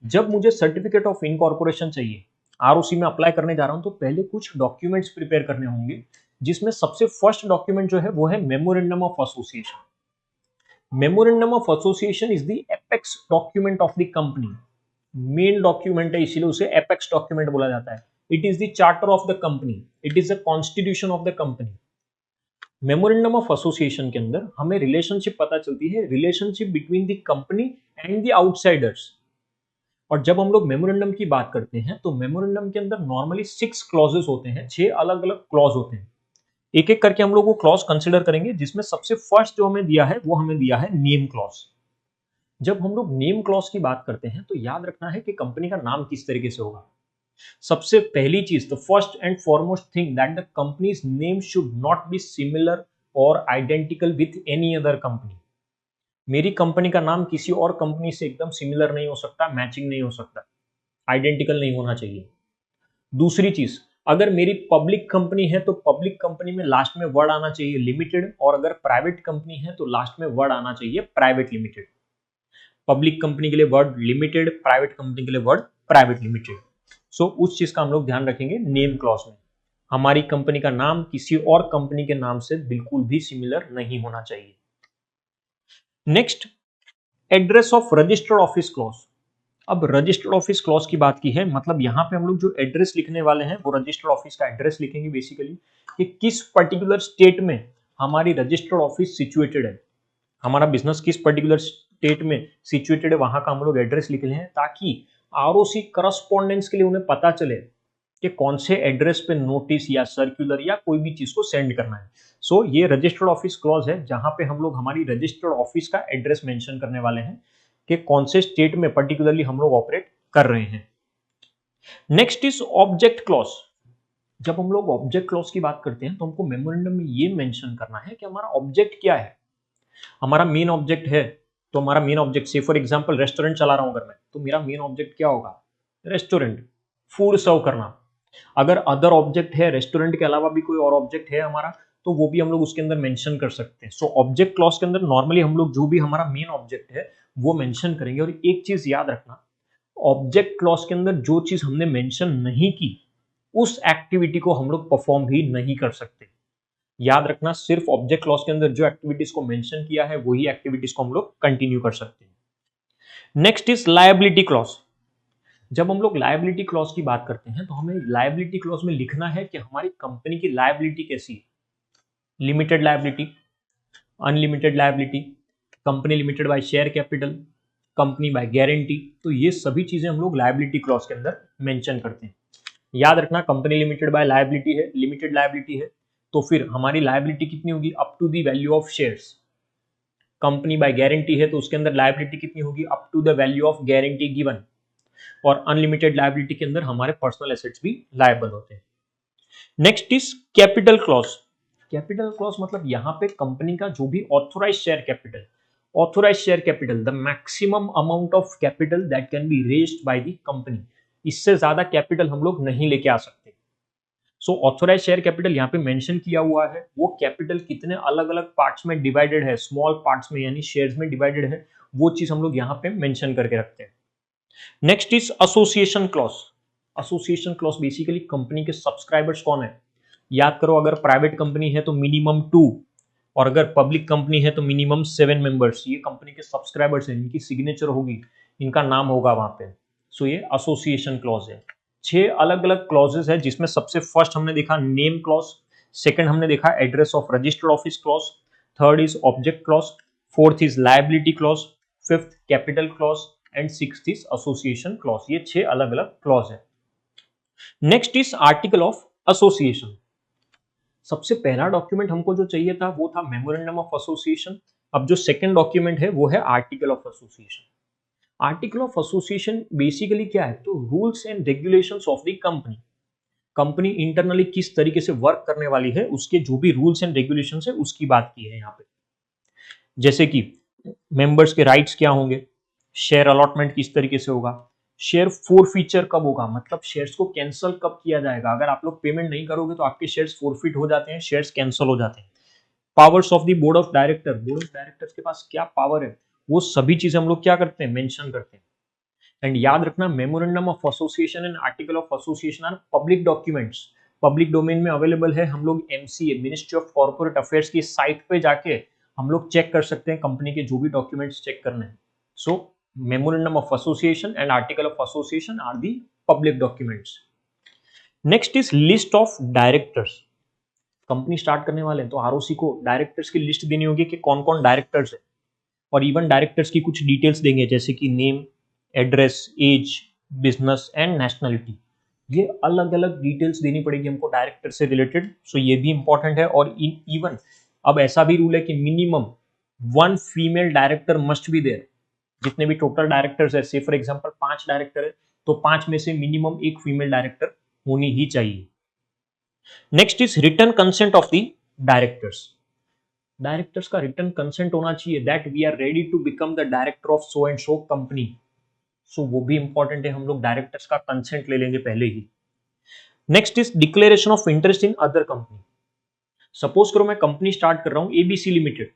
जब मुझे सर्टिफिकेट ऑफ इनकॉर्पोरेशन चाहिए, आरओसी में अप्लाई करने जा रहा हूं, तो पहले कुछ डॉक्यूमेंट्स प्रिपेयर करने होंगे, जिसमें सबसे फर्स्ट डॉक्यूमेंट जो है वो है memorandum of association. Memorandum of association is the apex document of the company. Main document है, इसीलिए उसे एपेक्स डॉक्यूमेंट बोला जाता है। It is the charter of the company, it is the constitution of the company. Memorandum of association के अंदर हमें रिलेशनशिप पता चलती है, relationship between the company and the outsiders. और जब हम लोग मेमोरेंडम की बात करते हैं तो मेमोरेंडम के अंदर नॉर्मली 6 क्लॉजेस होते हैं, 6 अलग अलग क्लॉज होते हैं। एक एक करके हम लोग वो क्लॉज कंसिडर करेंगे, जिसमें सबसे फर्स्ट जो हमें दिया है वो हमें दिया है नेम क्लॉज। जब हम लोग नेम क्लॉज की बात करते हैं तो याद रखना है कि कंपनी का नाम किस तरीके से होगा। सबसे पहली चीज, the first and foremost thing, that the company's name should not be similar और identical with any other company. मेरी कंपनी का नाम किसी और कंपनी से एकदम सिमिलर नहीं हो सकता, मैचिंग नहीं हो सकता, आइडेंटिकल नहीं होना चाहिए। दूसरी चीज, अगर मेरी पब्लिक कंपनी है तो पब्लिक कंपनी में लास्ट में वर्ड आना चाहिए लिमिटेड, और अगर प्राइवेट कंपनी है तो लास्ट में वर्ड आना चाहिए प्राइवेट लिमिटेड। पब्लिक कंपनी के लिए वर्ड लिमिटेड, प्राइवेट कंपनी के लिए वर्ड प्राइवेट लिमिटेड। सो उस चीज का हम लोग ध्यान रखेंगे नेम क्लॉज में। हमारी कंपनी का नाम किसी और कंपनी के नाम से बिल्कुल भी सिमिलर नहीं होना चाहिए। Next, address of registered office clause. अब रजिस्टर्ड ऑफिस क्लॉज की बात की है, मतलब यहाँ पे हम लोग जो एड्रेस लिखने वाले हैं वो रजिस्टर्ड ऑफिस का एड्रेस लिखेंगे बेसिकली, कि किस पर्टिकुलर स्टेट में हमारी रजिस्टर्ड ऑफिस सिचुएटेड है, हमारा बिजनेस किस पर्टिकुलर स्टेट में सिचुएटेड है, वहां का हम लोग एड्रेस लिख रहे हैं, ताकि आरओसी करस्पॉन्डेंस के लिए उन्हें पता चले कि कौन से एड्रेस पे नोटिस या सर्कुलर या कोई भी चीज को सेंड करना है। सो ये रजिस्टर्ड ऑफिस क्लॉज है, जहां पे हम लोग हमारी रजिस्टर्ड ऑफिस का एड्रेस मेंशन करने वाले हैं कि कौन से स्टेट में पर्टिकुलरली हम लोग ऑपरेट कर रहे हैं। Next is object clause. जब हम लोग ऑब्जेक्ट क्लॉज की बात करते हैं तो हमको मेमोरेंडम में ये मेंशन करना है कि हमारा ऑब्जेक्ट क्या है। हमारा मेन ऑब्जेक्ट है तो हमारा मेन ऑब्जेक्ट, से फॉर एग्जांपल रेस्टोरेंट चला रहा हूं अगर मैं, तो मेरा मेन ऑब्जेक्ट क्या होगा? रेस्टोरेंट, फूड सर्व करना। अगर अदर ऑब्जेक्ट है, रेस्टोरेंट के अलावा भी कोई और ऑब्जेक्ट है हमारा, तो वो भी हम लोग उसके अंदर मेंशन कर सकते हैं। सो ऑब्जेक्ट क्लॉज के अंदर नॉर्मली हम लोग जो भी हमारा मेन ऑब्जेक्ट है वो मेंशन करेंगे। और एक चीज याद रखना, ऑब्जेक्ट क्लॉज के अंदर जो चीज हमने मेंशन नहीं की उस एक्टिविटी को हम लोग परफॉर्म भी नहीं कर सकते। याद रखना, सिर्फ ऑब्जेक्ट क्लॉज के अंदर जो एक्टिविटीज को मेंशन किया है वही एक्टिविटीज को हम लोग कंटिन्यू कर सकते हैं। Next is liability clause. जब हम लोग लायबिलिटी क्लॉज की बात करते हैं तो हमें लायबिलिटी क्लॉज में लिखना है कि हमारी कंपनी की लायबिलिटी कैसी है। Limited liability, unlimited liability, company limited by share capital, company by guarantee, तो ये सभी चीजें हम लोग लायबिलिटी क्लॉज के अंदर मेंशन करते हैं। याद रखना, कंपनी लिमिटेड बाय लायबिलिटी है, लिमिटेड लायबिलिटी है, तो फिर हमारी लायबिलिटी कितनी होगी? Up to the value of shares. Company by guarantee है तो उसके अंदर लायबिलिटी कितनी होगी? Up to the value of guarantee given. और अनलिमिटेड लायबिलिटी के अंदर हमारे पर्सनल एसेट्स भी लायबल होते हैं। Next is capital clause. Capital clause मतलब यहां पे कंपनी का जो भी authorize share capital, authorise share capital, the maximum amount of capital that can be raised by the company, इससे ज्यादा कैपिटल हम लोग नहीं लेके आ सकते। सो ऑथोराइज शेयर कैपिटल यहाँ पे मेंशन किया हुआ है, वो कैपिटल कितने अलग अलग पार्ट्स में डिवाइडेड है, स्मॉल पार्ट्स में यानी शेयर्स में डिवाइडेड है, वो चीज हम लोग यहाँ पे मेंशन करके रखते हैं। Next is association clause. Association clause basically company के सब्सक्राइबर्स कौन है। याद करो, अगर प्राइवेट कंपनी है तो मिनिमम 2, और अगर पब्लिक कंपनी है तो मिनिमम 7 मेंबर्स, ये कंपनी के सब्सक्राइबर्स हैं, इनकी सिग्नेचर होगी, इनका नाम होगा वहां पे। सो ये एसोसिएशन क्लॉज है। 6 अलग अलग क्लॉजेस है, जिसमें सबसे फर्स्ट हमने देखा नेम क्लॉज, सेकंड हमने देखा address of registered office clause, third is object clause, fourth is liability clause, fifth capital clause and sixth is association clause. ये 6 अलग अलग क्लॉज है। Next is article of association. सबसे पहला डॉक्यूमेंट हमको जो चाहिए था वो था मेमोरेंडम ऑफ एसोसिएशन। अब जो सेकंड डॉक्यूमेंट है वो है article of association. Article of association basically क्या है, तो rules and regulations of the company. Company internally किस तरीके से वर्क करने वाली है उसके जो भी रूल्स एंड रेगुलेशंस है उसकी बात की है यहाँ पे। जैसे कि मेंबर्स के राइट्स क्या होंगे, शेयर अलॉटमेंट किस तरीके से होगा, शेयर फोरफीचर कब होगा, मतलब शेयर्स को कैंसिल कब किया जाएगा, अगर आप लोग पेमेंट नहीं करोगे तो आपके शेयर्स फोरफिट हो जाते हैं, शेयर्स कैंसिल हो जाते हैं। Powers of the board of director, board of directors के पास क्या पावर है, वो सभी चीजें हम लोग क्या करते हैं, मेंशन करते हैं। एंड याद रखना memorandum of association and article of association are public documents, public domain में अवेलेबल है। हम लोग MCA ministry of corporate affairs की साइट पे जाके हम लोग चेक कर सकते हैं कंपनी के जो भी डॉक्यूमेंट्स चेक करने हैं। So memorandum of association and article of association are the public documents. Next is list of directors. Company start करने वाले हैं तो आरओसी को डायरेक्टर्स की लिस्ट देनी होगी कि कौन कौन डायरेक्टर्स है, और इवन डायरेक्टर्स की कुछ डिटेल्स देंगे जैसे कि name, address, age, business and nationality. ये अलग अलग डिटेल्स देनी पड़ेगी हमको डायरेक्टर से रिलेटेड। सो ये भी इंपॉर्टेंट है। और इवन अब ऐसा भी रूल है कि minimum 1 female director must be there. जितने भी टोटल डायरेक्टर्स है, से फॉर एग्जांपल 5 डायरेक्टर है तो 5 में से मिनिमम 1 फीमेल डायरेक्टर होनी ही चाहिए। Next is written consent of the directors. Directors का रिटन कंसेंट होना चाहिए that we are ready to become the director of so and so company. So वो भी इंपॉर्टेंट है, हम लोग डायरेक्टर्स का कंसेंट ले लेंगे पहले ही। Next is declaration of interest in other company. Suppose करो मैं कंपनी स्टार्ट कर रहा हूं एबीसी लिमिटेड,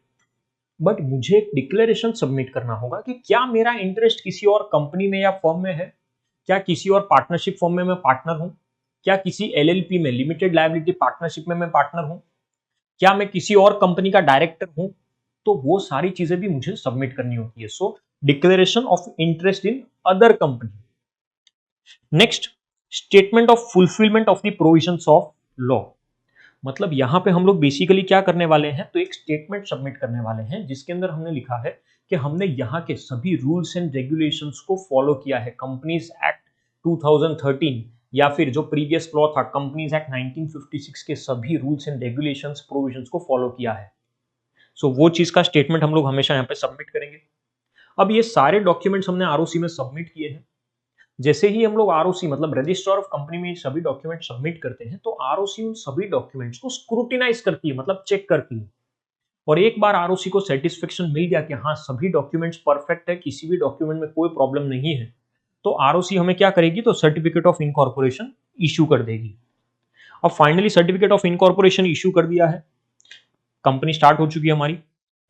बट मुझे एक डिक्लेरेशन सबमिट करना होगा कि क्या मेरा इंटरेस्ट किसी और कंपनी में या फर्म में है, क्या किसी और पार्टनरशिप फर्म में मैं पार्टनर हूं, क्या किसी एलएलपी में लिमिटेड लायबिलिटी पार्टनरशिप में मैं पार्टनर हूं, क्या मैं किसी और कंपनी का डायरेक्टर हूं। तो वो सारी चीजें भी मुझे सबमिट करनी होती है। So declaration of interest in other company. Next, statement of fulfilment of the provisions of law. मतलब यहां पे हम लोग बेसिकली क्या करने वाले हैं, तो एक स्टेटमेंट सबमिट करने वाले हैं जिसके अंदर हमने लिखा है कि हमने यहाँ के सभी रूल्स एंड रेगुलेशंस को फॉलो किया है। कंपनीज एक्ट 2013 या फिर जो प्रीवियस लॉ था कंपनीज एक्ट 1956 के सभी रूल्स एंड रेगुलेशंस प्रोविजंस को फॉलो किया है। सो वो चीज का स्टेटमेंट हम लोग हमेशा यहाँ पे सबमिट करेंगे। अब ये सारे डॉक्यूमेंट्स हमने आरओसी में सबमिट किए हैं। जैसे ही हम लोग आरओसी मतलब रजिस्टर ऑफ कंपनी में सभी डॉक्यूमेंट सबमिट करते हैं तो आरओसी उन सभी डॉक्यूमेंट्स को स्क्रूटिनाइज करती है, मतलब चेक करती है। और एक बार आरओसी को सेटिस्फेक्शन मिल गया कि हाँ सभी डॉक्यूमेंट्स परफेक्ट है, किसी भी डॉक्यूमेंट में कोई प्रॉब्लम नहीं है, तो आरओसी हमें क्या करेगी, तो सर्टिफिकेट ऑफ इनकॉर्पोरेशन इशू कर देगी। अब finally certificate of incorporation issue कर दिया है, कंपनी स्टार्ट हो चुकी है हमारी।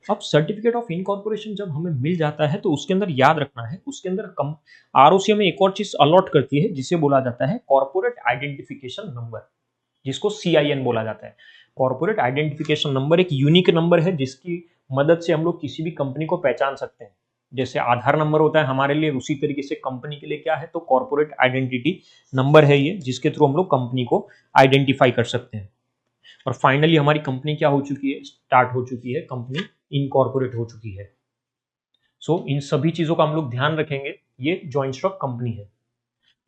अब सर्टिफिकेट ऑफ इनकॉर्पोरेशन जब हमें मिल जाता है तो उसके अंदर याद रखना है, उसके अंदर आरओसी में एक और चीज अलॉट करती है जिसे बोला जाता है कॉर्पोरेट आइडेंटिफिकेशन नंबर, जिसको CIN बोला जाता है। कॉर्पोरेट आइडेंटिफिकेशन नंबर एक यूनिक नंबर है जिसकी मदद से हम लोग किसी भी कंपनी को पहचान सकते हैं। जैसे आधार नंबर होता है हमारे लिए, उसी तरीके से कंपनी के लिए क्या है, तो कॉर्पोरेट आइडेंटिटी नंबर है ये, जिसके थ्रू हम लोग कंपनी को आइडेंटिफाई कर सकते हैं। और फाइनली हमारी कंपनी क्या हो चुकी है, स्टार्ट हो चुकी है, कंपनी इनकॉर्पोरेट हो चुकी है। सो इन सभी चीजों का हम लोग ध्यान रखेंगे, ये जॉइंट स्टॉक कंपनी है।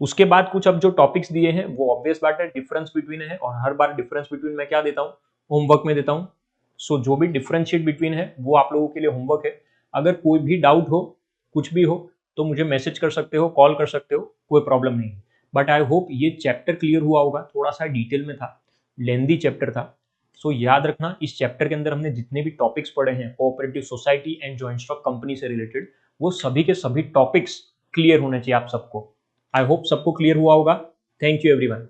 उसके बाद कुछ अब जो टॉपिक्स दिए हैं वो ऑब्वियस बात है डिफरेंस बिटवीन है, और हर बार डिफरेंस बिटवीन मैं क्या देता हूँ, होमवर्क में देता हूँ। सो जो भी डिफरेंशिएट बिटवीन है वो आप लोगों के लिए होमवर्क है। अगर कोई भी डाउट हो, कुछ भी हो, तो मुझे मैसेज कर सकते हो, कॉल कर सकते हो, कोई प्रॉब्लम नहीं। बट आई होप ये चैप्टर क्लियर हुआ होगा, थोड़ा सा डिटेल में था, लेंदी चैप्टर था। सो याद रखना इस चैप्टर के अंदर हमने जितने भी टॉपिक्स पढ़े हैं cooperative society and joint stock company से रिलेटेड, वो सभी के सभी टॉपिक्स क्लियर होने चाहिए आप सबको। आई होप सबको क्लियर हुआ होगा। Thank you everyone.